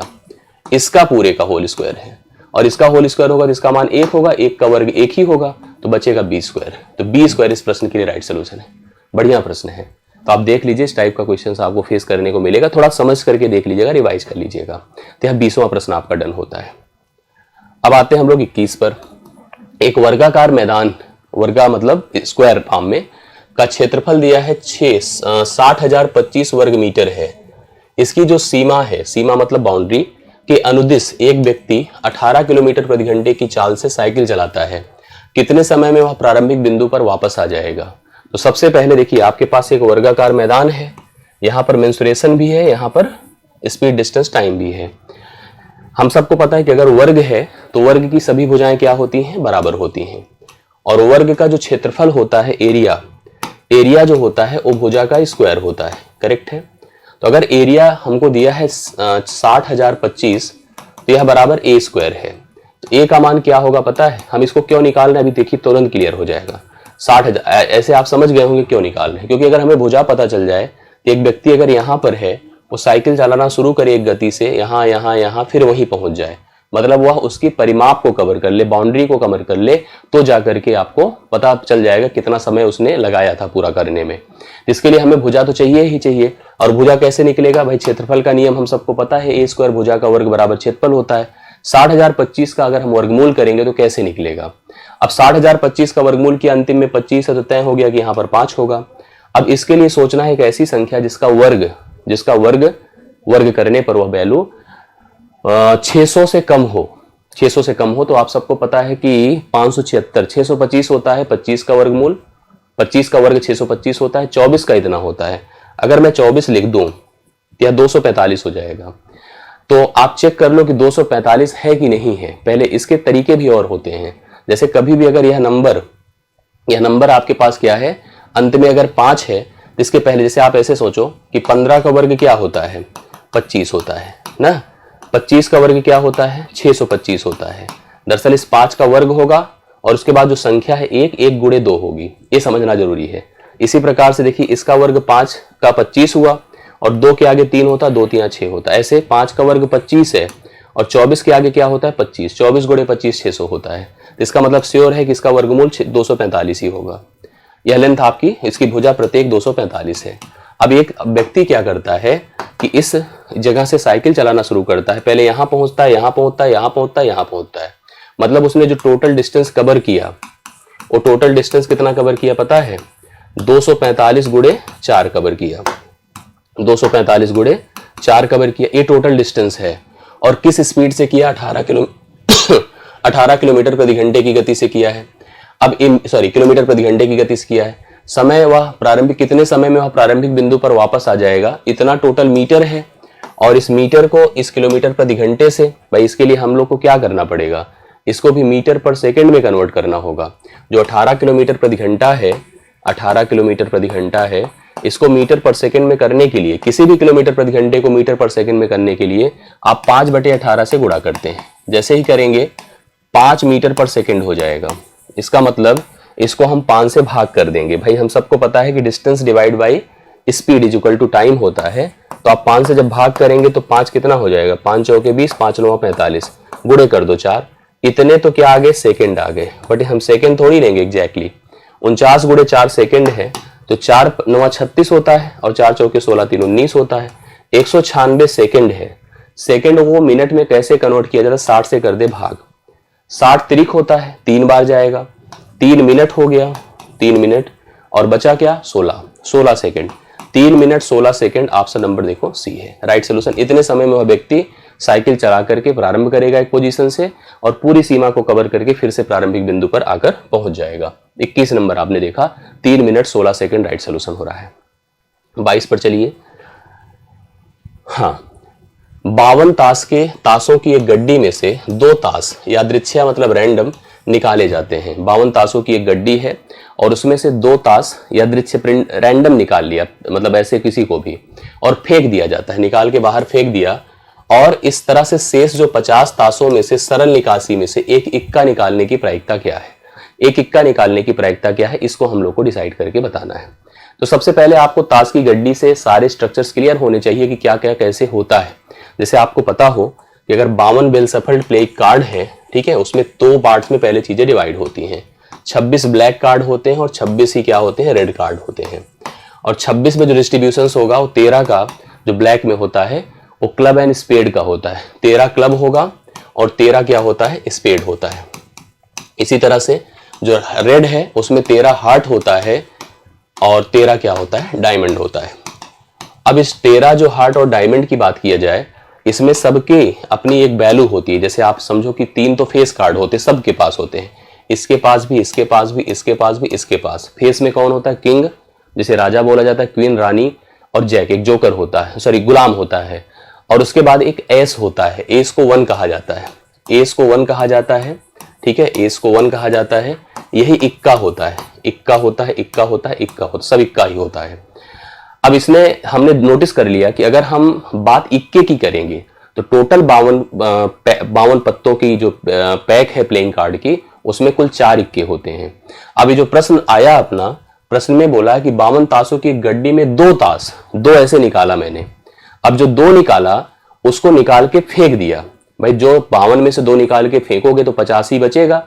Speaker 1: इसका पूरे का होल स्क्वायर है और इसका होल स्क्वायर होगा तो इसका मान 1 होगा, 1 का वर्ग 1 ही होगा तो बचेगा बी स्क्वायर। तो बी स्क्वायर इस प्रश्न के लिए राइट सोल्यूशन है। बढ़िया प्रश्न है, तो आप देख लीजिए इस टाइप का क्वेश्चन आपको फेस करने को मिलेगा, थोड़ा समझ करके देख लीजिएगा, रिवाइज कर लीजिएगा। तो यह 20वां प्रश्न आपका डन होता है। अब आते हैं हम लोग 21 पर। एक वर्गाकार मैदान, वर्गा मतलब स्क्वायर फॉर्म में, का क्षेत्रफल दिया है 60,025 वर्ग मीटर है। इसकी जो सीमा है, सीमा मतलब बाउंड्री के अनुदिश एक व्यक्ति 18 किलोमीटर प्रति घंटे की चाल से साइकिल चलाता है, कितने समय में वह प्रारंभिक बिंदु पर वापस आ जाएगा। तो सबसे पहले देखिए आपके पास एक वर्गाकार मैदान है, यहाँ पर मेंसुरेशन भी है, यहाँ पर स्पीड डिस्टेंस टाइम भी है। हम सबको पता है कि अगर वर्ग है तो वर्ग की सभी भुजाएं क्या होती हैं, बराबर होती हैं। और वर्ग का जो क्षेत्रफल होता है, एरिया जो होता है वो भुजा का स्क्वायर होता है, करेक्ट है। तो अगर एरिया हमको दिया है 60,025 तो यह बराबर ए स्क्वायर है। तो ए का मान क्या होगा पता है, हम इसको क्यों निकाल रहे हैं अभी देखिए तुरंत क्लियर हो जाएगा। 60,000 ऐसे आप समझ गए होंगे क्यों निकाल रहे हैं, क्योंकि अगर हमें भुजा पता चल जाए तो एक व्यक्ति अगर यहाँ पर है वो साइकिल चलाना शुरू करे एक गति से, यहाँ फिर वहीं पहुंच जाए, मतलब वह उसकी परिमाप को कवर कर ले, बाउंड्री को कवर कर ले, तो जाकर के आपको पता चल जाएगा कितना समय उसने लगाया था पूरा करने में। इसके लिए हमें भुजा तो चाहिए ही चाहिए। और भुजा कैसे निकलेगा भाई, क्षेत्रफल का नियम हम सबको पता है, ए स्क्वायर भुजा का वर्ग बराबर क्षेत्रफल होता है। 60,025 का अगर हम वर्गमूल करेंगे तो कैसे निकलेगा। अब 60,025 का वर्गमूल किया, अंतिम में 25 है तो तय हो गया कि यहाँ पर 5 होगा। अब इसके लिए सोचना है एक ऐसी संख्या जिसका वर्ग करने पर वह वैल्यू 600 से कम हो। 600 से कम हो तो आप सबको पता है कि 576, 625 होता है 25 का वर्गमूल, 25 का वर्ग 625 होता है, 24 का इतना होता है। अगर मैं 24 लिख दूं तो यह 245 हो जाएगा। तो आप चेक कर लो कि 245 है कि नहीं है। पहले इसके तरीके भी और होते हैं, जैसे कभी भी अगर यह नंबर आपके पास क्या है, अंत में अगर 5 है तो इसके पहले जैसे आप ऐसे सोचो कि 15 का वर्ग क्या होता है, 25 होता है ना, 25 का वर्ग क्या होता है, 625 होता है। दरअसल इस 5 का वर्ग होगा और उसके बाद जो संख्या है 1 गुणे 2 होगी, ये समझना जरूरी है। इसी प्रकार से देखिए इसका वर्ग 5 का 25 हुआ और 2 के आगे 3 होता, 2 3 6 होता। ऐसे 5 का वर्ग 25 है और 24 के आगे क्या होता है 25, 24 गुणे 25 600 होता है। तो इसका मतलब श्योर है कि इसका वर्गमूल 245 ही होगा। यह लेंथ आपकी, इसकी भुजा प्रत्येक 245 है। अब एक व्यक्ति क्या करता है कि इस जगह से साइकिल चलाना शुरू करता है, पहले यहाँ पहुंचता है, यहाँ पहुंचता है, यहाँ पहुंचता है, यहाँ पहुंचता है। मतलब उसने जो टोटल डिस्टेंस कवर किया, वो टोटल डिस्टेंस कितना कवर किया पता है, 245 गुणे 4 कवर किया, 245 गुणे 4 कवर किया, ये टोटल डिस्टेंस है। और किस स्पीड से किया, 18 किलोमीटर प्रति घंटे की गति से किया है। अब किलोमीटर प्रति घंटे की गति से किया है। समय वह प्रारंभिक, कितने समय में वह प्रारंभिक बिंदु पर वापस आ जाएगा, इतना टोटल मीटर है। और इस मीटर को इस किलोमीटर प्रति घंटे से, भाई इसके लिए हम लोग को क्या करना पड़ेगा, इसको भी मीटर पर सेकंड में कन्वर्ट करना होगा। जो 18 किलोमीटर प्रति घंटा है, 18 किलोमीटर प्रति घंटा है, इसको मीटर पर सेकंड में करने के लिए, किसी भी किलोमीटर प्रति घंटे को मीटर पर सेकंड में करने के लिए आप 5/18 से गुणा करते हैं। जैसे ही करेंगे 5 मीटर पर सेकंड हो जाएगा। इसका मतलब इसको हम 5 से भाग कर देंगे। भाई हम सबको पता है कि distance divide by speed is equal to time होता है। तो आप 5 से जब भाग करेंगे तो 5 कितना हो जाएगा, 5 चौके 20, 5 9 45, गुणे कर दो 4, इतने तो क्या आ गए, सेकेंड आ गए। बट हम सेकेंड थोड़ी लेंगे एग्जैक्टली, 49 गुणे 4 सेकेंड है, तो 4 9 36 होता है और 4 चौके 16 3 19 होता है। 196 सेकेंड है। सेकंड को मिनट में कैसे कन्वर्ट किया जाता है, 60 से कर दे भाग, 60 त्रिक होता है, 3 बार जाएगा, 3 मिनट हो गया, 3 मिनट और बचा क्या 16 second, 3 minute 16 second. Option number देखो सी है राइट सोल्यूशन। इतने समय में वह व्यक्ति साइकिल चला करके प्रारंभ करेगा एक पोजीशन से और पूरी सीमा को कवर करके फिर से प्रारंभिक बिंदु पर आकर पहुंच जाएगा। 21 नंबर आपने देखा, 3 मिनट 16 सेकंड राइट सोल्यूशन हो रहा है। 22 पर चलिए। हाँ, 52 ताशों की एक गड्डी में से 2 ताश यादृच्छिक मतलब रैंडम निकाले जाते हैं। 52 ताशों की एक गड्डी है और उसमें से 2 ताश यादृच्छिक रैंडम निकाल लिया, मतलब ऐसे किसी को भी, और फेंक दिया जाता है, निकाल के बाहर फेंक दिया। और इस तरह से शेष जो 50 ताशों में से सरल निकासी में से एक इक्का निकालने की प्रायिकता क्या है, एक इक्का निकालने की प्रायिकता क्या है, इसको हम लोग को डिसाइड करके बताना है। तो सबसे पहले आपको ताश की गड्डी से सारे स्ट्रक्चर्स क्लियर होने चाहिए कि क्या क्या कैसे होता है। जैसे आपको पता हो कि अगर 52 वेल सफल्ड प्ले कार्ड है, ठीक है, उसमें 2 पार्ट्स में पहले चीजें डिवाइड होती हैं। 26 ब्लैक कार्ड होते हैं और 26 ही क्या होते हैं, रेड कार्ड होते हैं। और 26 में जो डिस्ट्रीब्यूशन होगा वो 13 का जो ब्लैक में होता है वो क्लब एंड स्पेड का होता है। 13 क्लब होगा और 13 क्या होता है, स्पेड होता है। इसी तरह से जो रेड है उसमें 13 हार्ट होता है और 13 क्या होता है, डायमंड होता है। अब इस 13 जो हार्ट और डायमंड की बात किया जाए, इसमें सबके अपनी एक वैल्यू होती है। जैसे आप समझो कि 3 तो फेस कार्ड होते हैं, सबके पास होते हैं, इसके पास भी, इसके पास भी, इसके पास भी, इसके पास। फेस में कौन होता है, किंग जिसे राजा बोला जाता है, क्वीन रानी, और जैक एक जोकर होता है, सॉरी गुलाम होता है। और उसके बाद एक एस होता है, एस को 1 कहा जाता है, एस को 1 कहा जाता है, ठीक है, एस को 1 कहा जाता है। यही इक्का होता है, इक्का होता है, इक्का होता है, इक्का होता है, सब इक्का ही होता है। अब इसमें हमने नोटिस कर लिया कि अगर हम बात इक्के की करेंगे तो टोटल 52 पत्तों की जो पैक है प्लेइंग कार्ड की, उसमें कुल 4 इक्के होते हैं। अब ये जो प्रश्न आया अपना, प्रश्न में बोला कि 52 ताशों की गड्डी में 2 ताश, 2 ऐसे निकाला मैंने। अब जो 2 निकाला उसको निकाल के फेंक दिया। भाई जो 52 में से 2 निकाल के फेंकोगे तो 50 ही बचेगा।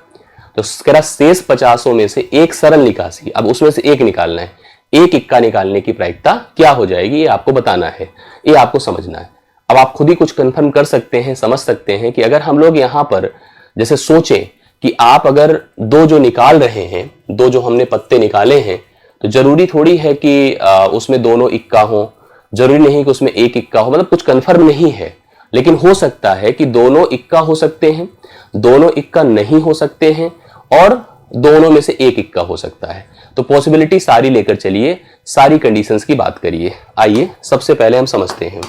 Speaker 1: तो शेष 50 में से एक सरल निकासी, अब उसमें से एक निकालना है, एक इक्का निकालने की प्रायिकता क्या हो जाएगी, ये आपको बताना है, ये आपको समझना है। अब आप खुद ही कुछ कंफर्म कर सकते हैं, समझ सकते हैं कि अगर हम लोग यहां पर जैसे सोचें कि आप अगर 2 जो निकाल रहे हैं, 2 जो हमने पत्ते निकाले हैं, तो जरूरी थोड़ी है कि उसमें दोनों इक्का हो, जरूरी नहीं कि उसमें एक इक्का हो, मतलब कुछ कंफर्म नहीं है। लेकिन हो सकता है कि दोनों इक्का हो सकते हैं, दोनों इक्का नहीं हो सकते हैं, और दोनों में से एक इक्का हो सकता है। तो पॉसिबिलिटी सारी लेकर चलिए, सारी कंडीशंस की बात करिए। आइए सबसे पहले हम समझते हैं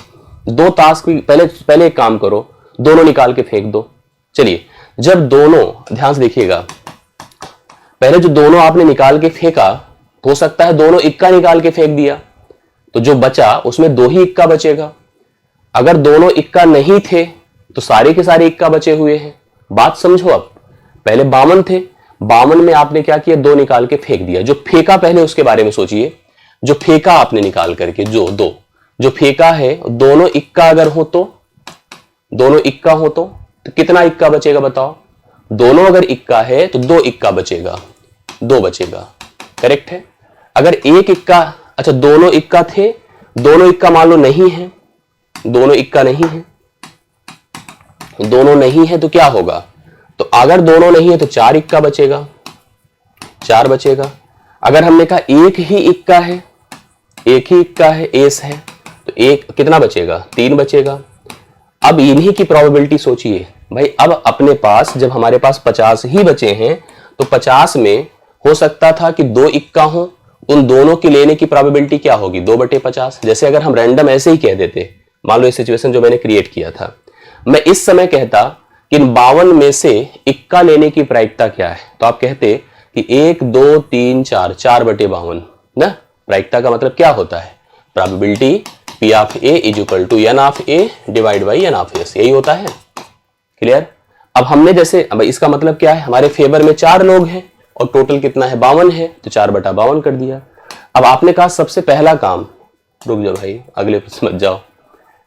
Speaker 1: 2 ताश की। पहले एक काम करो, दोनों निकाल के फेंक दो। चलिए, जब दोनों, ध्यान से देखिएगा, पहले जो दोनों आपने निकाल के फेंका, हो सकता है दोनों इक्का निकाल के फेंक दिया, तो जो बचा उसमें 2 ही इक्का बचेगा। अगर दोनों इक्का नहीं थे तो सारे के सारे इक्का बचे हुए हैं। बात समझो। अब पहले 52 थे, 52 में आपने क्या किया, 2 निकाल के फेंक दिया। जो फेंका पहले उसके बारे में सोचिए, जो फेंका आपने निकाल करके, जो फेंका है, दोनों इक्का अगर हो तो, दोनों इक्का हो तो कितना इक्का बचेगा बताओ। दोनों अगर इक्का है तो 2 इक्का बचेगा, 2 बचेगा, करेक्ट है। अगर एक इक्का, अच्छा दोनों इक्का थे, दोनों इक्का मान लो नहीं है, दोनों इक्का नहीं है, दोनों नहीं है तो क्या होगा, तो अगर दोनों नहीं है तो 4 इक्का बचेगा, 4 बचेगा। अगर हमने कहा एक ही इक्का है, एक ही इक्का है, एस है, तो एक कितना बचेगा, 3 बचेगा। अब इन्हीं की प्रोबेबिलिटी सोचिए भाई। अब अपने पास जब हमारे पास 50 ही बचे हैं तो 50 में हो सकता था कि 2 इक्का हो, उन दोनों की लेने की प्रोबेबिलिटी क्या होगी, 2/50। जैसे अगर हम रैंडम ऐसे ही कह देते, मान लो ये सिचुएशन जो मैंने क्रिएट किया था, मैं इस समय कहता कि इन 52 में से इक्का लेने की प्रायिकता क्या है, तो आप कहते कि 1 2 3 4, 4/52 ना। प्रायिकता का मतलब क्या होता है, probability P of A is equal to N of A divide by N of S, यही होता है। क्लियर। अब हमने जैसे, अब इसका मतलब क्या है, हमारे फेवर में 4 लोग हैं और टोटल कितना है, 52 है, तो 4/52 कर दिया। अब आपने कहा सबसे पहला काम, रुक जाओ भाई, अगले प्रश्न मत जाओ,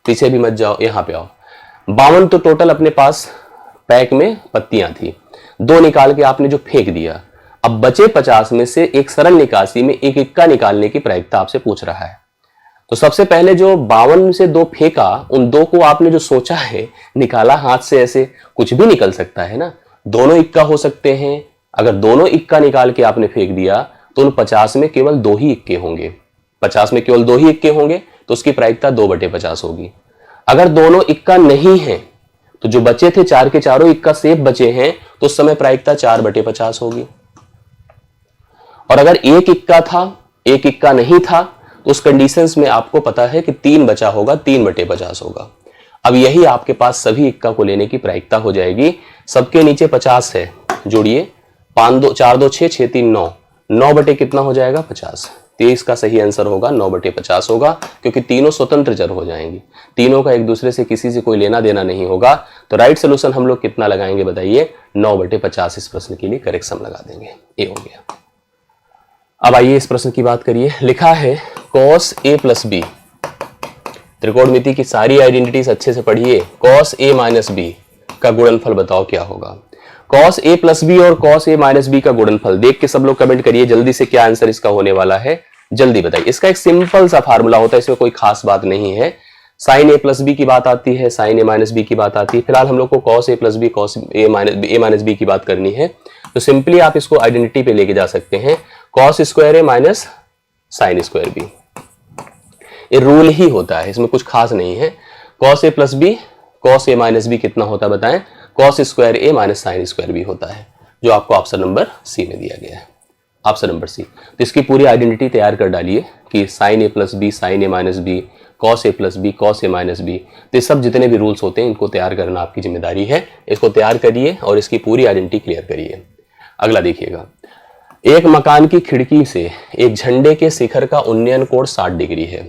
Speaker 1: पीछे भी मत जाओ, यहां पे आओ। 52 तो टोटल अपने पास पैक में पत्तियां थी, 2 निकाल के आपने जो फेंक दिया। अब बचे 50 में से एक सरल निकासी में एक इक्का निकालने की प्रायिकता आपसे पूछ रहा है। तो सबसे पहले जो 52 से 2 फेंका, उन 2 को आपने जो सोचा है निकाला हाथ से, ऐसे कुछ भी निकल सकता है ना, दोनों इक्का हो सकते हैं। अगर दोनों इक्का निकाल के आपने फेंक दिया तो उन 50 में केवल 2 ही इक्के होंगे। 50 में केवल 2 ही इक्के होंगे तो उसकी प्रायिकता 2/50 होगी। अगर दोनों इक्का नहीं है तो जो बचे थे 4 के चारों इक्का सेफ बचे हैं तो उस समय प्रायिकता 4/50 होगी। और अगर एक इक्का था, एक इक्का नहीं था, तो उस कंडीशंस में आपको पता है कि 3 बचा होगा, 3/50 होगा। अब यही आपके पास सभी इक्का को लेने की प्रायिकता हो जाएगी। सबके नीचे 50 है, जोड़िए 5 2 4 2 6 6 3 9, 9 बटे कितना हो जाएगा 50। तो इसका सही आंसर होगा 9/50 होगा, क्योंकि तीनों स्वतंत्र चर हो जाएंगे, तीनों का एक दूसरे से किसी से कोई लेना देना नहीं होगा। तो राइट सोल्यूशन हम लोग कितना लगाएंगे बताइए, 9/50 इस प्रश्न के लिए करेक्ट सम लगा देंगे। ए हो गया। अब आइए इस प्रश्न की बात करिए। लिखा है cos a + b, त्रिकोणमिति की सारी आइडेंटिटीज अच्छे से पढ़िए। cos a - b का गुणनफल बताओ क्या होगा। cos a + b और cos a - b का गुणनफल देख के सब लोग कमेंट करिए जल्दी से, क्या आंसर इसका होने वाला है, जल्दी बताइए। इसका एक सिंपल सा फार्मूला होता है, इसमें कोई खास बात नहीं है। sin a + b की बात आती है, sin a - b की बात आती है। फिलहाल हम लोग को cos a + b cos a - b की बात करनी है। तो सिंपली आप इसको आइडेंटिटी पे लेके जा सकते हैं, cos square a - sin square b। ये रूल ही होता है, इसमें कुछ खास नहीं है। cos a + b cos a - b कितना होता है बताएं, cos square a - sin square b होता है, जो आपको ऑप्शन नंबर सी में दिया गया है, ऑप्शन नंबर सी। तो इसकी पूरी आइडेंटिटी तैयार कर डालिए कि sin a + b sin a - b cos a + b cos a - b। तो ये सब जितने भी रूल्स होते हैं इनको तैयार करना आपकी जिम्मेदारी है। इसको तैयार करिए और इसकी पूरी आइडेंटिटी क्लियर करिए। अगला देखिएगा, एक मकान की खिड़की से एक झंडे के शिखर का उन्नयन कोण 60 डिग्री है।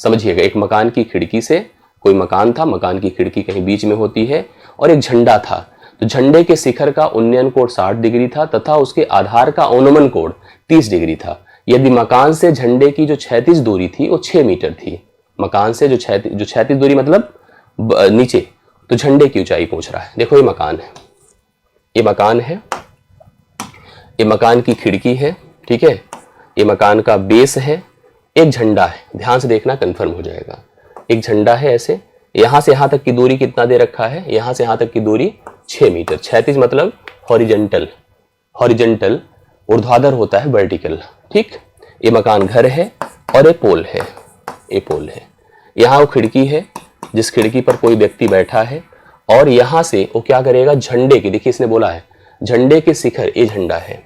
Speaker 1: समझिएगा, एक मकान की खिड़की से, कोई मकान था, मकान की खिड़की कहीं बीच में होती है और एक झंडा था, तो झंडे के शिखर का उन्नयन कोण 60 डिग्री था तथा उसके आधार का अवनमन कोण 30 डिग्री था। यदि मकान से झंडे की जो क्षैतिज दूरी थी वो 6 मीटर थी, मकान से जो क्षैतिज दूरी मतलब नीचे, तो झंडे की ऊंचाई पूछ रहा है। देखो ये मकान है, ये मकान है, ये मकान की खिड़की है, ठीक है, ये मकान का बेस है, एक झंडा है, ध्यान से देखना कंफर्म हो जाएगा। एक झंडा है ऐसे, यहां से यहां तक की दूरी कितना दे रखा है, यहां से यहां तक की दूरी 6 मीटर। क्षैतिज मतलब हॉरिजेंटल, हॉरिजेंटल ऊर्ध्वाधर होता है वर्टिकल, ठीक। ये मकान घर है और ये पोल है, ये पोल है। यहाँ वो खिड़की है जिस खिड़की पर कोई व्यक्ति बैठा है और यहां से वो क्या करेगा, झंडे की, देखिए इसने बोला है झंडे के शिखर, ये झंडा है,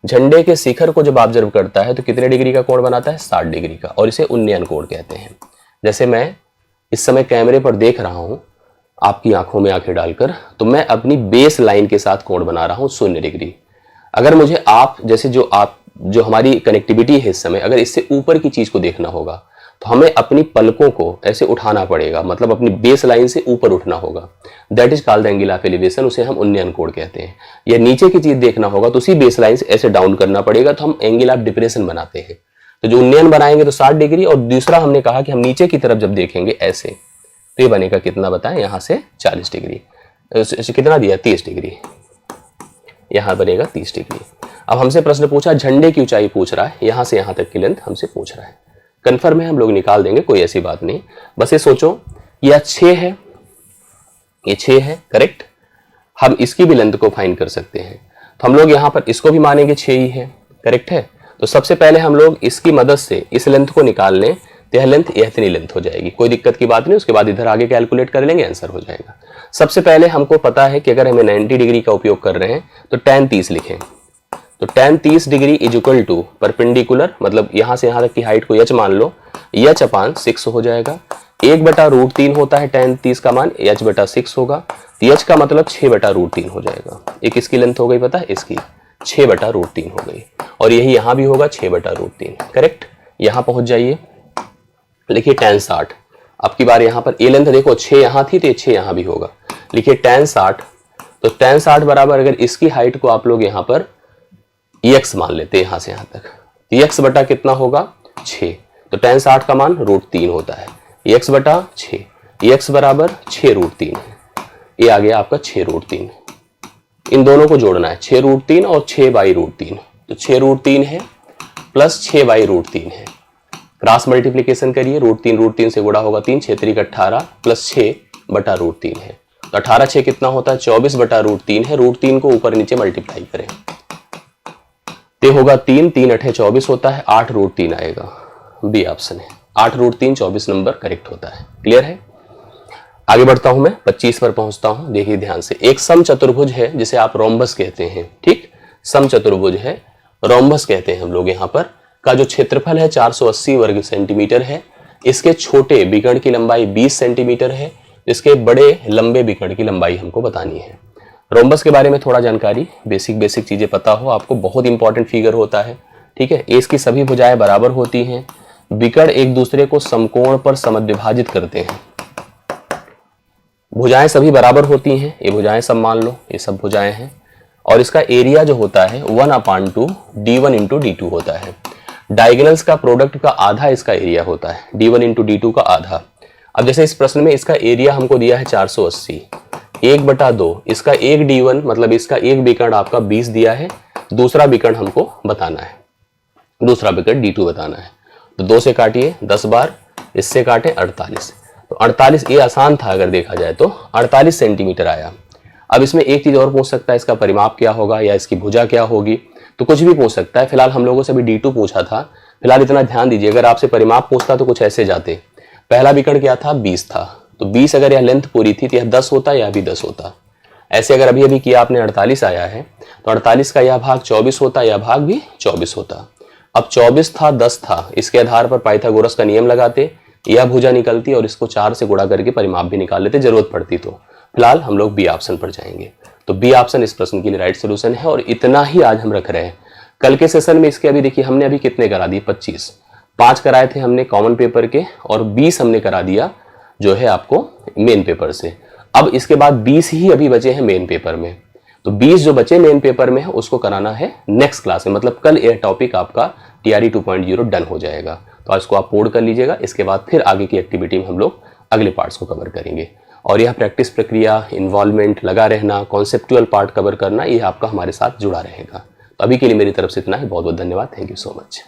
Speaker 1: झंडे के शिखर को जब ऑब्जर्व करता है तो कितने डिग्री का कोण बनाता है, 60 डिग्री का, और इसे उन्नयन कोण कहते हैं। जैसे मैं इस समय कैमरे पर देख रहा हूं आपकी आंखों में आंखें डालकर, तो मैं अपनी बेस लाइन के साथ कोण बना रहा हूं 0 डिग्री। अगर मुझे आप जैसे जो हमारी कनेक्टिविटी है इस समय, अगर इससे ऊपर की चीज को देखना होगा तो हमें अपनी पलकों को ऐसे उठाना पड़ेगा, मतलब अपनी बेस लाइन से ऊपर उठना होगा। That is called the angle of elevation, उसे हम उन्नयन कोण कहते हैं। या नीचे की चीज देखना होगा तो उसी बेस लाइन से ऐसे डाउन करना पड़ेगा, तो हम एंगल ऑफ डिप्रेशन बनाते हैं। तो जो उन्नयन बनाएंगे तो 60 डिग्री, और दूसरा हमने कहा कि हम नीचे की तरफ जब देखेंगे ऐसे, तो ये बनेगा कितना बताएं, यहां से 40 डिग्री, कितना दिया 30 डिग्री, यहां बनेगा 30 डिग्री। अब हमसे प्रश्न पूछा, झंडे की ऊंचाई पूछ रहा है, यहां से यहां तक की लेंथ हमसे पूछ रहा है। कन्फर्म है, हम लोग निकाल देंगे, कोई ऐसी बात नहीं। बस ये सोचो, यह 6 है, ये 6 है, करेक्ट। हम इसकी भी लेंथ को फाइंड कर सकते हैं, तो हम लोग यहाँ पर इसको भी मानेंगे 6 ही है, करेक्ट है। तो सबसे पहले हम लोग इसकी मदद से इस लेंथ को निकाल लें, तो यह लेंथ इतनी लेंथ हो जाएगी, कोई दिक्कत की बात नहीं। उसके बाद इधर आगे कैलकुलेट कर लेंगे, आंसर हो जाएगा। सबसे पहले हमको पता है कि अगर हमें 90 डिग्री का उपयोग कर रहे हैं तो tan 30 लिखें, तो tan 30 degree is equal to perpendicular, मतलब यहां से यहां तक की हाइट को h मान लो, h अपान 6 हो जाएगा। 1/√3 होता है tan 30 का मान, h/6 होगा, तो h का मतलब 6/√3 हो जाएगा। एक इसकी लेंथ हो गई पता है, इसकी 6/√3 हो गई, और यही यहां भी होगा 6/√3, करेक्ट। यहां पहुंच जाइए, लिखिए tan 60। अब की बार यहां पर ये लेंथ देखो 6 यहां थी तो ये 6 यहां भी होगा, लिखिए tan 60। तो tan 60 बराबर, अगर इसकी हाइट को आप लोग यहां पर x मान लेते हैं, यहां से यहां तक, तो x बटा कितना होगा 6, तो tan 60 का मान √3 होता है, x/6, x बराबर 6√3 है। ये आ गया आपका 6√3। इन दोनों को जोड़ना है, 6√3 और 6/√3, तो 6√3 है प्लस 6/√3 है, क्रॉस मल्टीप्लीकेशन करिए, √3 से गुणा होगा 3, 6 3 18 प्लस 6 बटा √3 है। तो 18 6 कितना होता है 24 बटा √3 है। √3 को ऊपर नीचे मल्टीप्लाई करें तो होगा 3 3 8 24 होता है, 8 √3 आएगा। बी ऑप्शन है, 8 √3 24 नंबर करेक्ट होता है। क्लियर है। आगे बढ़ता हूं मैं 25 पर पहुंचता हूं। देखिए ध्यान से, एक समचतुर्भुज है जिसे आप रोम्बस कहते हैं। ठीक, समचतुर्भुज है, रोम्बस कहते हैं हम लोग यहाँ पर, का जो क्षेत्रफल है 480 वर्ग सेंटीमीटर है। इसके छोटे विकर्ण की लंबाई 20 सेंटीमीटर है। इसके बड़े लंबे विकर्ण की लंबाई हमको बतानी है। रोम्बस के बारे में थोड़ा जानकारी, बेसिक चीजें पता हो आपको, बहुत इंपॉर्टेंट फिगर होता है। ठीक है, इसकी सभी भुजाएं बराबर होती हैं। विकर्ण एक दूसरे को समकोण पर समद्विभाजित करते हैं। भुजाएं सभी बराबर होती हैं, ये भुजाएं सब मान लो, ये सब भुजाएं हैं। और इसका एरिया जो होता है 1/2 d1 × d2 होता है। डायगोनल्स का प्रोडक्ट का आधा इसका एरिया होता है, d1 × d2 का आधा। अब जैसे इस प्रश्न में इसका एरिया हमको दिया है 480, 1/2, इसका एक d1 मतलब इसका एक विकर्ण आपका 20 दिया है, दूसरा विकर्ण हमको बताना है, दूसरा विकर्ण d2 बताना है। तो 2 से काटिए 10 बार, इससे काटे 48। तो 48, ये आसान था अगर देखा जाए तो, 48 सेंटीमीटर आया। अब इसमें एक चीज और पूछ सकता है, इसका परिमाप क्या होगा या इसकी भुजा क्या होगी, तो कुछ भी पूछ सकता है। फिलहाल हम लोगों से अभी d2 पूछा था। फिलहाल इतना ध्यान दीजिए, अगर आपसे परिमाप पूछता तो कुछ ऐसे जाते। पहला विकर्ण क्या था 20 था, तो 20 अगर यह लेंथ पूरी थी तो यह 10 होता, यह भी 10 होता। ऐसे अगर अभी अभी किया आपने 48 आया है, तो 48 का यह भाग 24 होता, यह भाग भी 24 होता। अब 24 था 10 था, इसके आधार पर पाइथागोरस का नियम लगाते, यह भुजा निकलती और इसको 4 से गुणा करके परिमाप भी निकाल लेते जरूरत पड़ती तो। फिलहाल हम लोग बी ऑप्शन पर जाएंगे। तो बी ऑप्शन इस प्रश्न के लिए राइट सोल्यूशन है। और इतना ही आज हम रख रहे हैं। कल के सेशन में इसके अभी देखिए हमने अभी कितने करा दिए, 25, 5 कराए थे हमने कॉमन पेपर के और 20 हमने करा दिया जो है आपको मेन पेपर से। अब इसके बाद 20 ही अभी बचे हैं मेन पेपर में। तो 20 जो बचे मेन पेपर में है उसको कराना है नेक्स्ट क्लास में, मतलब कल यह टॉपिक आपका TRE 2.0 डन हो जाएगा। तो इसको आप पूर्ण कर लीजिएगा। इसके बाद फिर आगे की एक्टिविटी में हम लोग अगले पार्ट्स को कवर करेंगे। और यह प्रैक्टिस प्रक्रिया, इन्वॉल्वमेंट, लगा रहना, कॉन्सेप्चुअल पार्ट कवर करना, यह आपका हमारे साथ जुड़ा रहेगा। तो अभी के लिए मेरी तरफ से इतना ही। बहुत बहुत धन्यवाद। Thank you so much.